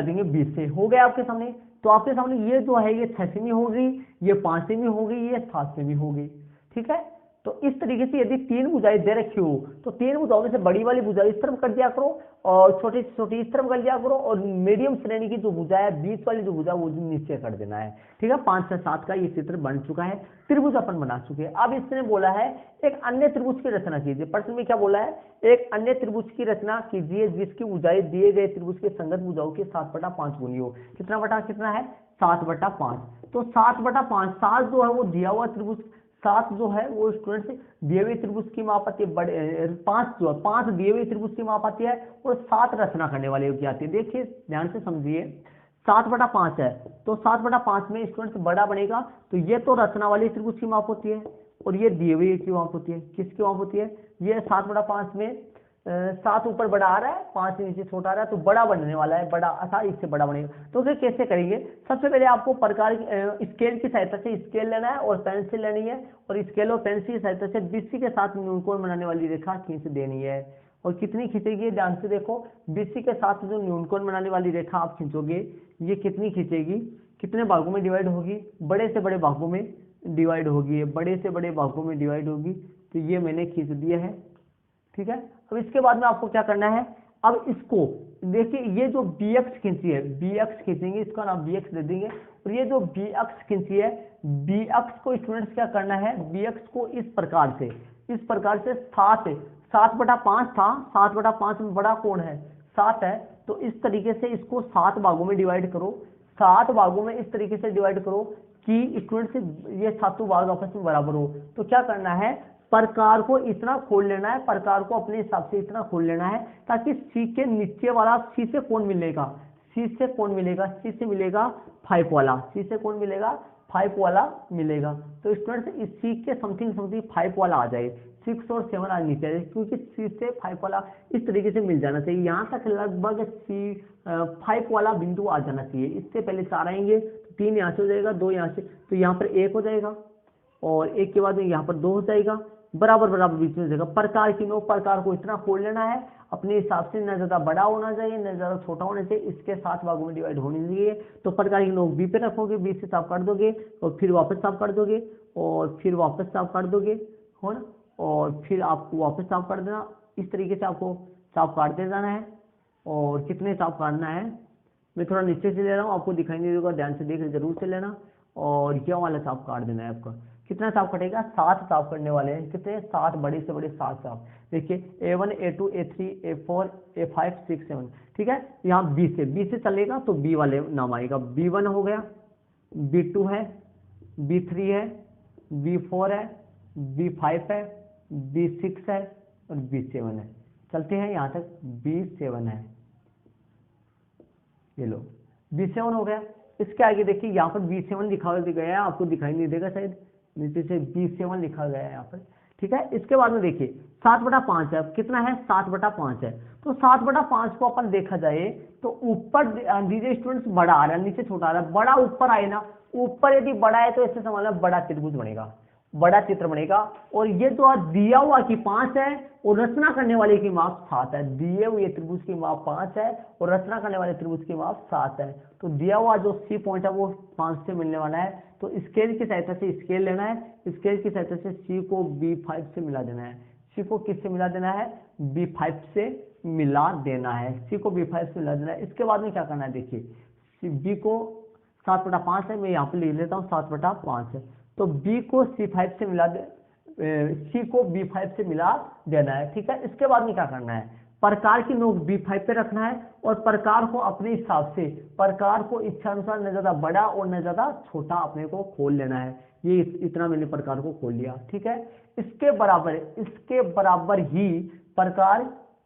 देंगे बी से। हो गया आपके सामने। तो आपके सामने ये जो है ये 6 सेमी होगी, ये 5 सेमी होगी, ये 7 सेमी होगी, ठीक है। तो इस तरीके से यदि 3 भुजाएं दे रखी हो तो 3 भुजाओं में से बड़ी वाली भुजा इस तरफ कर दिया करो और छोटी छोटी इस तरफ कर दिया करो और मीडियम श्रेणी की जो भुजा है, 20 वाली जो भुजा वो नीचे कर देना है, ठीक है। 5 से 7 का ये चित्र बन चुका है, त्रिभुज अपन बना चुके हैं। अब इसने बोला है एक अन्य त्रिभुज की रचना कीजिए। प्रश्न में क्या बोला है, एक अन्य त्रिभुज की रचना कीजिए जिसकी भुजाएं दिए गए त्रिभुज के संगत भुजाओं के 7/5 गुनी हो। कितना है, 7/5। तो 7/5, 7 जो है वो दिया हुआ त्रिभुज, 7 जो है वो स्टूडेंट्स दिए हुए त्रिभुज की माप आती है, 5 दिए हुए त्रिभुज की माप आती है और 7 रचना करने वाले की आती है। देखिए ध्यान से समझिए, 7/5 है तो 7/5 में स्टूडेंट्स बड़ा बनेगा। तो ये तो रचना वाली त्रिभुज की माप होती है और ये दिए हुए की माप होती है। किसकी माप होती है, ये 7/5 में 7 ऊपर बड़ा आ रहा है, 5 नीचे छोटा आ रहा है, तो बड़ा बनने वाला है, बड़ा अर्थात इससे बड़ा बनेगा। तो फिर कैसे करेंगे, सबसे पहले आपको प्रकार स्केल की सहायता से स्केल लेना है और पेंसिल लेनी है और स्केल और पेंसिल की सहायता से BC के साथ न्यूनकोण बनाने वाली रेखा खींच देनी है। और कितनी खींचेगी, ध्यान से देखो, BC के साथ जो न्यूनकोण बनाने वाली रेखा आप खींचोगे ये कितनी खींचेगी, कितने भागों में डिवाइड होगी, बड़े से बड़े भागों में डिवाइड होगी, ये बड़े से बड़े भागों में डिवाइड होगी। तो ये मैंने खींच दिया है, ठीक है। अब इसके बाद में आपको क्या करना है, अब इसको देखिए, ये जो बी एक्स खींची है, बी एक्स खींचेंगे, इसका नाम बी एक्स दे देंगे। और ये जो बी एक्स खींची है, बी एक्स को स्टूडेंट्स क्या करना है, बी एक्स को इस प्रकार से 7/5 था, 7/5 में बड़ा कौन है, 7 है। तो इस तरीके से इसको 7 भागों में डिवाइड करो, 7 भागों में इस तरीके से डिवाइड करो कि स्टूडेंट्स ये सातों भाग आपस में बराबर हो। तो क्या करना है, प्रकार को इतना खोल लेना है, प्रकार को अपने हिसाब से इतना खोल लेना है ताकि सी के नीचे वाला, सी से कौन मिलेगा, सी से कौन मिलेगा, सी से मिलेगा 5 वाला, सी से कौन मिलेगा, 5 वाला मिलेगा। तो स्टूडेंट्स इस सी के समथिंग 5 वाला आ जाए, 6 और 7 आ नीचे आ जाए, क्योंकि सी से 5 वाला इस तरीके से मिल जाना चाहिए। यहाँ तक लगभग सी 5 वाला बिंदु आ जाना चाहिए। इससे पहले 4 आएंगे, 3 यहाँ से हो जाएगा, 2 यहाँ से, तो यहाँ पर 1 हो जाएगा और 1 के बाद में यहाँ पर 2 हो जाएगा, बराबर बराबर बीच में हो जाएगा। प्रकार की नोक, प्रकार को इतना खोल लेना है अपने हिसाब से, न ज्यादा बड़ा होना चाहिए न ज्यादा छोटा होना चाहिए, इसके 7 भागों में डिवाइड होनी चाहिए। तो प्रकार की नोक बी पे रखोगे, बी से साफ काट दोगे और फिर वापस साफ काट दोगे और फिर वापस साफ काट दोगे, हो ना, और फिर आपको वापस साफ काट देना। इस तरीके से आपको साफ काटते जाना है। और कितने साफ काटना है, मैं थोड़ा नीचे से ले रहा हूँ, आपको दिखाई नहीं देगा, ध्यान से देख जरूर से लेना। और ये वाला साफ काट देना है आपका। कितना साफ कटेगा, 7 साफ करने वाले हैं, कितने, 7 बड़े से बड़े 7 साफ। देखिए A1 A2 A3 A4 A5 6 7, ठीक है। यहाँ बी से चलेगा तो बी वाले नाम आएगा। B1 हो गया, B2 है, B3 है, B4 है, B5 है, B6 है और B7 है। चलते हैं यहाँ तक, B7 है, ये लो B7 हो गया। इसके आगे देखिए यहाँ पर B7 लिखा गया है, आपको दिखाई नहीं देगा शायद, नीचे से B7 लिखा गया है यहाँ पर, ठीक है। इसके बाद में देखिए 7/5 है, कितना है, 7/5 है। तो 7/5 को अपन देखा जाए तो ऊपर दीजिए स्टूडेंट्स बड़ा आ रहा है, नीचे छोटा आ रहा है, बड़ा ऊपर आए ना, ऊपर यदि बड़ा है तो इससे समझना बड़ा त्रिभुज बनेगा, बड़ा चित्र बनेगा। और ये जो दिया हुआ कि 5 है और रचना करने वाले की माप 7 है, दिए हुए त्रिभुज की माप 5 है और रचना करने वाले त्रिभुज की माप 7 है। तो दिया हुआ जो सी पॉइंट है वो 5 से मिलने वाला है। तो स्केल की सहायता से स्केल लेना है, स्केल की सहायता से सी को B5 से मिला देना है। सी को किससे मिला देना है, B5 से मिला देना है, सी को B5 से मिला देना है। इसके बाद में क्या करना है, देखिए बी को 7/5 है, मैं यहाँ पे लिख लेता हूँ 7/5 है। तो B को C5 से मिला दे, C को B5 से मिला देना है, ठीक है। इसके बाद में क्या करना है, प्रकार की नोक B5 पे रखना है और प्रकार को अपने हिसाब से, प्रकार को इच्छा अनुसार न ज्यादा बड़ा और न ज्यादा छोटा अपने को खोल लेना है। ये इतना मैंने प्रकार को खोल लिया, ठीक है। इसके बराबर ही प्रकार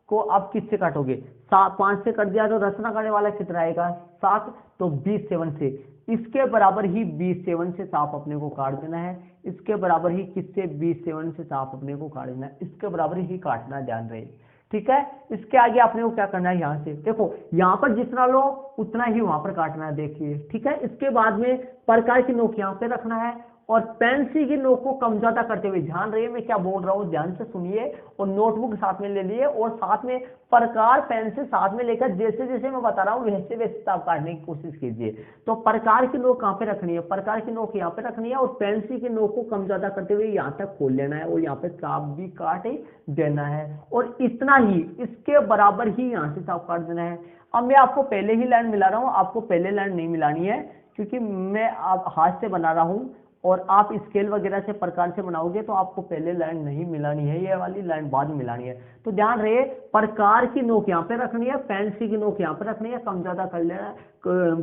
को आप किससे काटोगे, 5 से कट दिया तो रचना करने वाला कितना आएगा, 7, तो B7 से। इसके बराबर ही B7 से साफ अपने को काट देना है, इसके बराबर ही किससे, B7 से साफ अपने को काट देना है, इसके बराबर ही काटना, ध्यान रहे, ठीक है। इसके आगे आपने को क्या करना है, यहाँ से देखो, यहाँ पर जितना लो उतना ही वहां पर काटना है, देखिए, ठीक है। इसके बाद में प्रकार की नोक यहाँ पे रखना है और पेंसिल की नोक को कम ज्यादा करते हुए, ध्यान रहिए मैं क्या बोल रहा हूँ, ध्यान से सुनिए और नोटबुक साथ में ले लिए और साथ में प्रकार पेंसिल साथ में लेकर जैसे जैसे मैं बता रहा हूँ वैसे वैसे आप काटने की कोशिश कीजिए। तो प्रकार की नोक कहाँ पे रखनी है, प्रकार की नोक यहाँ पे रखनी है और पेंसिल की नोक को कम ज्यादा करते हुए यहाँ तक खोल लेना है और यहाँ पे साफ भी काट देना है और इतना ही, इसके बराबर ही यहाँ से साफ काट देना है। अब मैं आपको पहले ही लाइन मिला रहा हूँ, आपको पहले लाइन नहीं मिलानी है क्योंकि मैं आप हाथ से बना रहा हूँ और आप स्केल वगैरह से प्रकार से बनाओगे तो आपको पहले लाइन नहीं मिलानी है, ये वाली लाइन बाद में मिलानी है। तो ध्यान रहे, प्रकार की नोक यहाँ पे रखनी है, पेंसिल की नोक यहाँ पे रखनी है, कम ज्यादा कर लेना है,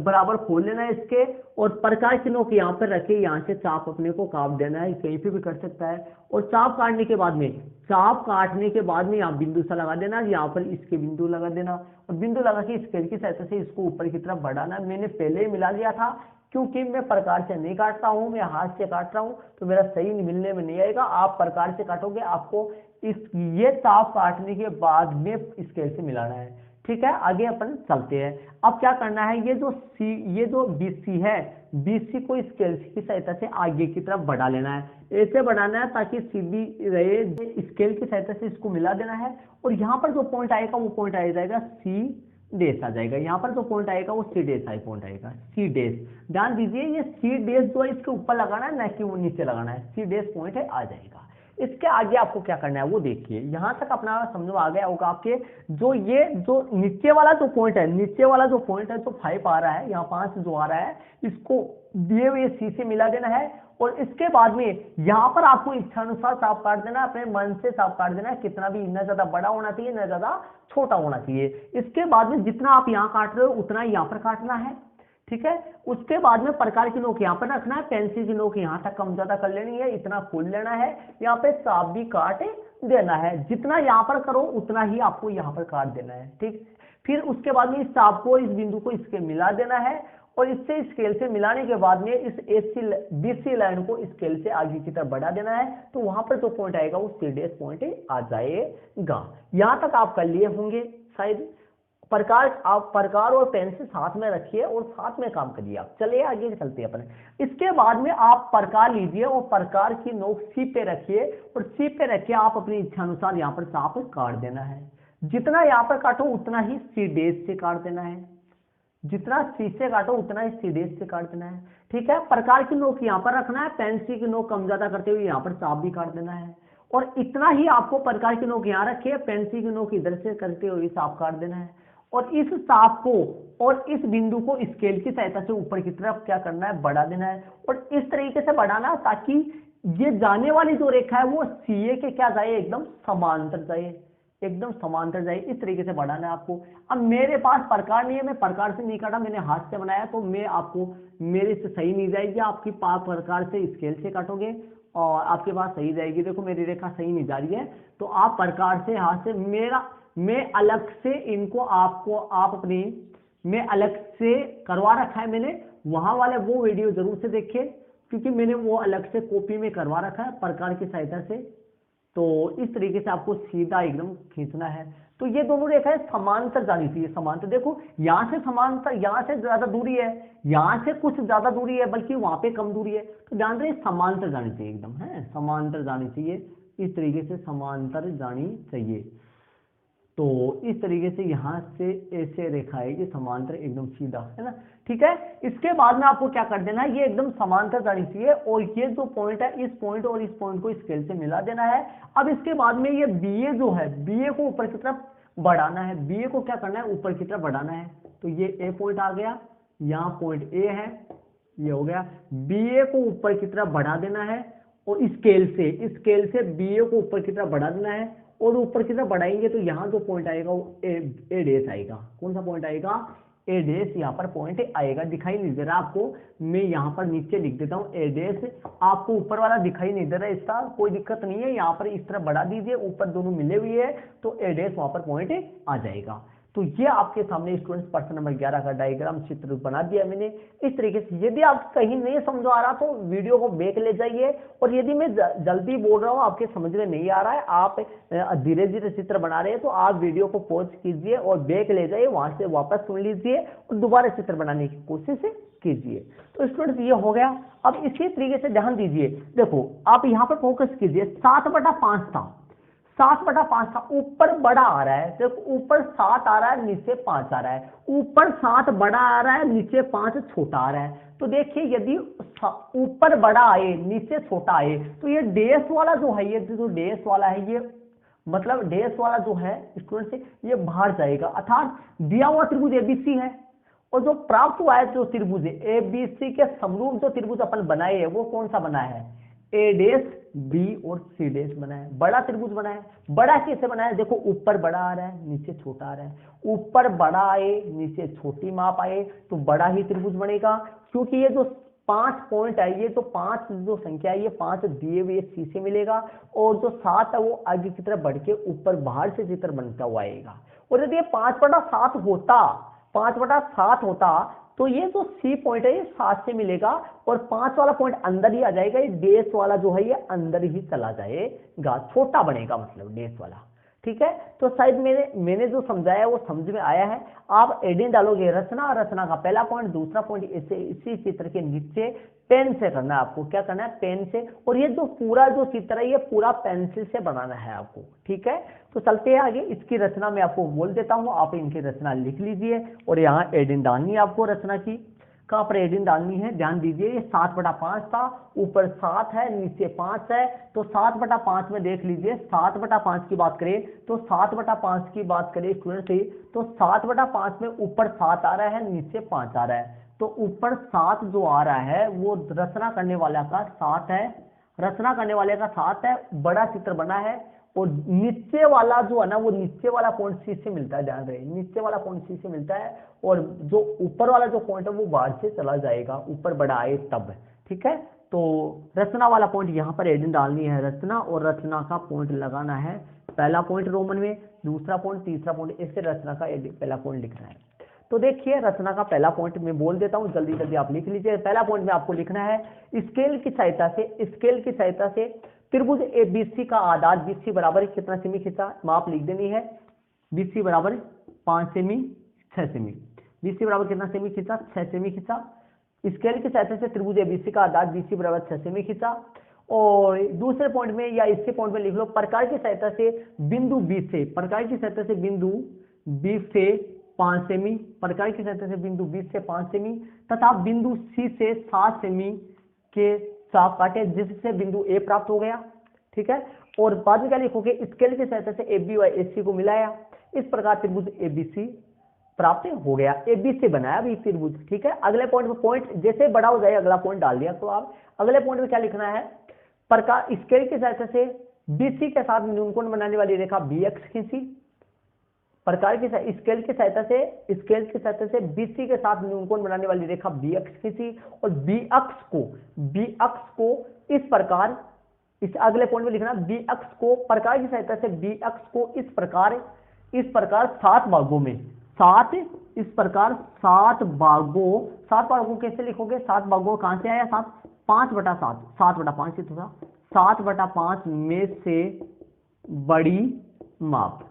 बराबर खोल लेना है इसके, और प्रकार की नोक यहाँ पर रखे, यहाँ से चाप अपने को काट देना है, कहीं पे भी कर सकता है। और चाप काटने के बाद में, चाप काटने के बाद में यहाँ बिंदु सा लगा देना, यहाँ पर इसके बिंदु लगा देना और बिंदु लगा के स्केल की सहायता से इसको ऊपर की तरफ बढ़ाना। मैंने पहले ही मिला लिया था क्योंकि मैं प्रकार से नहीं काटता हूं, मैं हाथ से काट रहा हूं तो मेरा सही मिलने में नहीं आएगा। आप प्रकार से काटोगे, आपको ये चाप काटने के बाद में स्केल से मिलाना है, ठीक है। आगे अपन चलते हैं। अब क्या करना है, ये जो BC है, BC को स्केल की सहायता से आगे की तरफ बढ़ा लेना है, ऐसे बढ़ाना है ताकि सीधी रहे, स्केल की सहायता से इसको मिला देना है और यहाँ पर जो पॉइंट आएगा वो पॉइंट आ जाएगा डेश आ जाएगा। यहाँ पर जो पॉइंट आएगा वो सी डेश आई पॉइंट आएगा, सी डेश। ध्यान दीजिए ये सी डेश जो है इसके ऊपर लगाना है, ना कि वो नीचे लगाना है, सी डेश पॉइंट है आ जाएगा। इसके आगे आपको क्या करना है वो देखिए, यहाँ तक अपना समझो आ गया होगा आपके। जो ये जो नीचे वाला जो पॉइंट है, नीचे वाला जो पॉइंट है जो 5 आ रहा है, यहाँ 5 जो आ रहा है, इसको दिए हुए सी से मिला देना है। और इसके बाद में यहाँ पर आपको इच्छानुसार सांप काट देना, अपने मन से सांप काट देना है, कितना भी, ना ज्यादा बड़ा होना चाहिए ना ज्यादा छोटा होना चाहिए। इसके बाद में जितना आप यहाँ काट रहे हो उतना ही यहाँ पर काटना है, ठीक है। उसके बाद में प्रकार की नोक यहाँ पर रखना है, पेंसिल की नोक यहाँ तक कम ज्यादा कर लेनी है, इतना खोल लेना है, यहाँ पे सांप भी काट देना है। जितना यहाँ पर करो उतना ही आपको यहाँ पर काट देना है, ठीक। फिर उसके बाद में इस सांप को, इस बिंदु को इसके मिला देना है, और इससे स्केल से मिलाने के बाद में इस बीसी लाइन को स्केल से आगे की तरफ बढ़ा देना है। तो वहां पर जो पॉइंट आएगा वो सी डेश पॉइंट आ जाएगा। यहां तक आप कर लिए होंगे शायद। प्रकार, आप प्रकार और पेंसिल साथ में रखिए और साथ में काम करिए आप। चलिए आगे चलते हैं अपने। इसके बाद में आप प्रकार लीजिए और प्रकार की नोक सी पे रखिए, और सी पे रखिए आप अपनी इच्छा अनुसार यहाँ पर सांप काट देना है। जितना यहाँ पर काटो उतना ही सी डेश से काट देना है, जितना सी से काटो उतना ही सी डेश से काट देना है, ठीक है। प्रकार की नोक यहाँ पर रखना है, पेंसिल की नोक कम ज्यादा करते हुए यहाँ पर सांप भी काट देना है। और इतना ही आपको प्रकार की नोक यहाँ रखिए, पेंसिल की नोक इधर से करते हुए सांप काट देना है। और इस सांप को और इस बिंदु को स्केल की सहायता से ऊपर की तरफ क्या करना है, बढ़ा देना है। और इस तरीके से बढ़ाना ताकि ये जाने वाली जो रेखा है वो सीए के क्या जाए, एकदम समांतर जाए, एकदम समांतर जाए। इस तरीके से बढ़ाना है आपको। अब मेरे पास प्रकार नहीं है, मैं प्रकार से नहीं काटा, मैंने हाथ से बनाया, तो मैं आपको, मेरे से सही नहीं जाएगी, आपकी प्रकार से स्केल से काटोगे और आपके पास सही जाएगी। देखो मेरी रेखा सही नहीं जा रही है, तो आप प्रकार से हाथ से, मैं अलग से इनको आपको, आप अपनी, मैं अलग से करवा रखा है मैंने, वहां वाले वो वीडियो जरूर से देखिए, क्योंकि मैंने वो अलग से कॉपी में करवा रखा है प्रकार की सहायता से। तो इस तरीके से आपको सीधा एकदम खींचना है। तो ये दोनों रेखाएं समांतर जानी चाहिए, समांतर। देखो यहाँ से समांतर, यहाँ से ज्यादा दूरी है, यहाँ से कुछ ज्यादा दूरी है, बल्कि वहां पे कम दूरी है, तो ध्यान रहे समांतर जानी चाहिए एकदम, है समांतर जानी चाहिए, इस तरीके से समांतर जानी चाहिए। तो इस तरीके से यहाँ से ऐसे रेखा है ये समांतर एकदम सीधा, है ना, ठीक है। इसके बाद में आपको क्या कर देना है, ये एकदम समांतर जानी चाहिए, और ये जो पॉइंट है इस पॉइंट और इस पॉइंट को स्केल से मिला देना है। अब इसके बाद में ये बीए जो है, बीए को ऊपर की तरफ बढ़ाना है, बीए को क्या करना है, ऊपर की तरफ बढ़ाना है। तो ये ए पॉइंट आ गया, यहाँ पॉइंट ए है, ये हो गया। बीए को ऊपर की तरफ बढ़ा देना है, और स्केल से बीए को ऊपर की तरफ बढ़ा देना है, और ऊपर की तरफ बढ़ाएंगे तो यहाँ जो पॉइंट आएगा वो ए डेश आएगा। कौन सा पॉइंट आएगा, ए डेश, यहाँ पर पॉइंट आएगा। दिखाई नहीं दे रहा आपको, मैं यहाँ पर नीचे लिख देता हूँ ए डेश, आपको ऊपर वाला दिखाई नहीं दे रहा, इसका कोई दिक्कत नहीं है, यहाँ पर इस तरफ बढ़ा दीजिए, ऊपर दोनों मिले हुए है, तो ए डेश वहां पर पॉइंट आ जाएगा। तो ये आपके सामने स्टूडेंट्स प्रश्न नंबर 11 का डायग्राम चित्र बना दिया मैंने इस तरीके से। यदि आप कहीं नहीं समझ आ रहा तो वीडियो को बैक ले जाइए, और यदि मैं जल्दी बोल रहा हूँ, आपके समझ में नहीं आ रहा है, आप धीरे धीरे चित्र बना रहे हैं, तो आप वीडियो को पॉज कीजिए और बैक ले जाइए, वहां से वापस सुन लीजिए और दोबारा चित्र बनाने की कोशिश कीजिए। तो स्टूडेंट्स ये हो गया। अब इसी तरीके से ध्यान दीजिए, देखो आप यहाँ पर फोकस कीजिए, 7/5 था, 7/5 था, ऊपर बड़ा आ रहा है, देखो ऊपर 7 आ रहा है, नीचे 5 आ रहा है, ऊपर 7 बड़ा आ रहा है, नीचे 5 छोटा आ रहा है। तो देखिए यदि ऊपर बड़ा आए नीचे छोटा आए, तो ये डेश वाला जो है, ये जो डेश वाला है, ये मतलब डेश वाला जो है स्टूडेंट से ये बाहर जाएगा, अर्थात दिया हुआ त्रिभुज एबीसी है, और जो प्राप्त हुआ है जो त्रिभुज एबीसी के समरूप जो त्रिभुज अपन बनाए है, वो कौन सा बना है, ए डेश, बी और सी डेश बना है, बड़ा त्रिभुज बना है। बड़ा कैसे बना है, देखो ऊपर बड़ा आ रहा है, नीचे छोटा आ रहा है, ऊपर बड़ा आए नीचे छोटी माप आए तो बड़ा ही त्रिभुज बनेगा, क्योंकि ये जो 5 पॉइंट है, ये तो 5 जो संख्या है, ये 5 दिए हुए सी से मिलेगा, और जो 7 है वो आगे की तरफ बढ़ के ऊपर बाहर से चित्र बनता हुआ आएगा। और यदि ये 5/7 होता, 5/7 होता, तो ये जो सी पॉइंट है ये 7 से मिलेगा, और 5 वाला पॉइंट अंदर ही आ जाएगा, ये डेश वाला जो है ये अंदर ही चला जाएगा, छोटा बनेगा मतलब डेश वाला, ठीक है। तो शायद मैंने जो समझाया वो समझ में आया है। आप एडिंग डालोगे रचना, रचना का पहला पॉइंट, दूसरा पॉइंट इसे इसी चित्र के नीचे पेन से करना है आपको। क्या करना है? पेन से। और ये जो पूरा जो चित्र है ये पूरा पेंसिल से बनाना है आपको, ठीक है। तो चलते हैं आगे। इसकी रचना मैं आपको बोल देता हूँ, आप इनकी रचना लिख लीजिए। और यहाँ एडिंग डालनी है आपको रचना की। कहाँ पर एडिंग डालनी है ध्यान दीजिए। ये 7/5 था, ऊपर 7 है, नीचे 5 है। तो 7/5 में देख लीजिए, 7/5 की बात करें तो 7/5 की बात करें स्टूडेंट से, तो 7/5 में ऊपर 7 आ रहा है, नीचे 5 आ रहा है। तो ऊपर 7 जो आ रहा है वो रचना करने वाला का 7 है, रचना करने वाले का 7 है, बड़ा चित्र बना है। और नीचे वाला जो है ना, वो नीचे वाला पॉइंट सी से मिलता है, ध्यान रहे, नीचे वाला पॉइंट सी से मिलता है। और जो ऊपर वाला जो पॉइंट है वो बाहर से चला जाएगा, ऊपर बड़ा आए तब, ठीक है। तो रचना वाला पॉइंट यहाँ पर एडिंग डालनी है रचना, और रचना का पॉइंट लगाना है पहला पॉइंट रोमन में, दूसरा पॉइंट, तीसरा पॉइंट, इससे रचना का पहला पॉइंट लिखना है। तो देखिए रचना का पहला पॉइंट मैं बोल देता हूँ, जल्दी जल्दी आप लिख लीजिए। पहला पॉइंट में आपको लिखना है, स्केल की सहायता से त्रिभुज एबीसी का आधार बीसी बराबर कितना सेमी खींचा, माप लिख देनी है। बीसी बराबर 5 सेमी 6 सेमी, बीसी बराबर कितना सेमी खींचा, 6 सेमी खींचा। स्केल की सहायता से त्रिभुज एबीसी का आधार बीसी बराबर 6 सेमी खींचा। और दूसरे पॉइंट में या इसके पॉइंट में लिख लो, प्रकार की सहायता से बिंदु बी से, प्रकार की सहायता से बिंदु बी से 5 सेमी, प्रकार की सहायता से बिंदु बी से 5 सेमी तथा बिंदु सी से 7 सेमी के चाप काटे, जिससे बिंदु ए प्राप्त हो गया, ठीक है। और बाद में क्या लिखोगे, स्केल की सहायता से ए बी और ए सी को मिलाया, इस प्रकार त्रिभुज एबीसी प्राप्त हो गया, एबीसी बनाया भी त्रिभुज, ठीक है। अगले पॉइंट में, पॉइंट जैसे बड़ा हो जाए अगला पॉइंट डाल दिया, तो आप अगले पॉइंट में क्या लिखना है, प्रकार स्केल की सहायता से बीसी के साथ न्यूनकोण बनाने वाली रेखा बी एक्स खींची, प्रकार की स्केल की सहायता से बीसी के साथ न्यूनकोण बनाने वाली रेखा बी एक्स खींची। और बी अक्ष को इस प्रकार, इस अगले पॉइंट में लिखना, बी अक्ष को प्रकार की सहायता से बी अक्ष को इस प्रकार 7 भागों में, 7 इस प्रकार 7 भागों कैसे लिखोगे, 7 भागों कहां से आया, 7 5/7, 7/5 ही तो था, 7/5 में से बड़ी माप,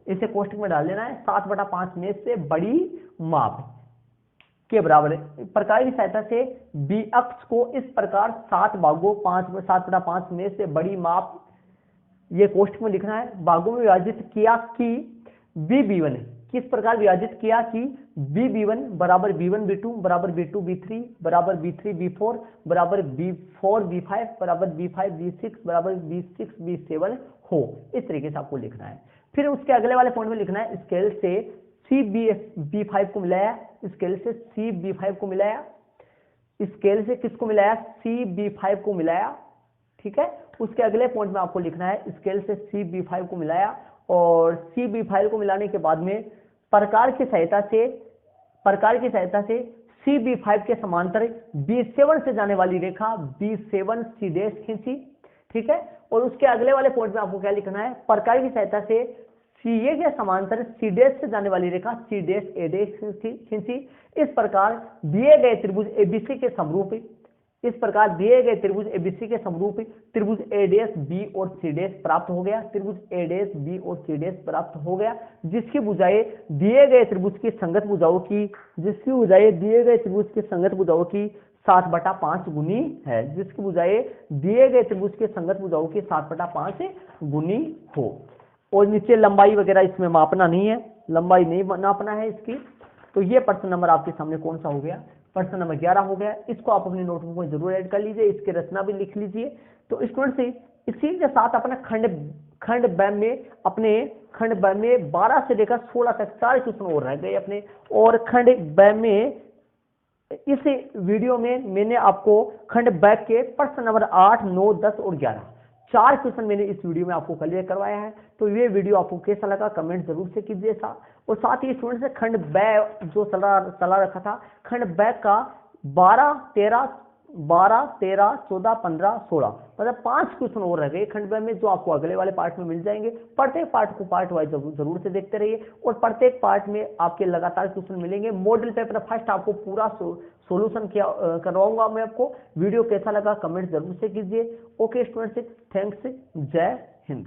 इसे कोष्टक में डाल देना है, 7/5 में से बड़ी माप के बराबर है। प्रकार की सहायता से बी अक्ष को इस प्रकार 7 भागों 7/5 में से बड़ी माप, ये कोष्टक में लिखना है, भागों में विभाजित किया कि बी बी1, किस प्रकार विभाजित किया कि बी बी1 बराबर b1 b2 बराबर b2 b3 बराबर b3 b4 बराबर b4 b5 बराबर b5 b6 बराबर b6 b7 हो, इस तरीके से आपको लिखना है। फिर उसके अगले वाले पॉइंट में लिखना है, स्केल से सी बी5 को मिलाया, स्केल से सी बी5 को मिलाया, स्केल से किसको मिलाया, सी बी5 को मिलाया, ठीक है। उसके अगले पॉइंट में आपको लिखना है, स्केल से सी बी5 को मिलाया, और सी बी5 को मिलाने के बाद में प्रकार की सहायता से सी बी5 के समांतर B7 से जाने वाली रेखा B7 सी डैश खींची, ठीक है। और उसके अगले वाले पॉइंट में आपको क्या लिखना है, प्रकार की सहायता से सीए के समांतर सी डैश से जाने वाली रेखा सी डैश ए डैश खींची। इस प्रकार दिए गए त्रिभुज एबीसी के समरूप, इस प्रकार दिए गए त्रिभुज एबीसी के समरूप त्रिभुज ए डैश बी और सी डैश प्राप्त हो गया, त्रिभुज ए डैश बी और सी डैश प्राप्त हो गया, जिसकी भुजाएं दिए गए त्रिभुज की संगत भुजाओं की, 7/5 गुनी है, जिसकी भुजाएं दिए गए त्रिभुज के संगत भुजाओं की 7/5 गुनी हो। और नीचे लंबाई वगैरह इसमें मापना नहीं है, लंबाई नहीं नापना है इसकी। तो ये प्रश्न नंबर आपके सामने कौन सा हो गया, प्रश्न नंबर 11 हो गया। इसको आप अपनी नोटबुक में जरूर ऐड कर लीजिए, इसकी रचना भी लिख लीजिए। तो स्टूडेंट से इसी के साथ अपना खंड ब में 12 से लेकर 16 तक 4 क्वेश्चन और रह गए अपने। और खंड ब में इस वीडियो में मैंने आपको खंड ब के प्रश्न नंबर 8, 9, 10 और 11 4 क्वेश्चन मैंने इस वीडियो में आपको क्लियर करवाया है। तो ये वीडियो आपको कैसा लगा कमेंट जरूर से कीजिए और साथ ही स्टूडेंट से खंड ब जो चला रखा था, खंड ब का 12, 13, 14, 15, 16 मतलब 5 क्वेश्चन और रह गए खंड ब में, जो आपको अगले वाले पार्ट में मिल जाएंगे। प्रत्येक पार्ट को पार्ट वाइज जरूर से देखते रहिए और प्रत्येक पार्ट में आपके लगातार क्वेश्चन मिलेंगे। मॉडल पेपर फर्स्ट आपको पूरा सॉल्यूशन करवाऊंगा मैं आपको। वीडियो कैसा लगा कमेंट जरूर से कीजिए। ओके स्टूडेंट्स, थैंक्स, जय हिंद।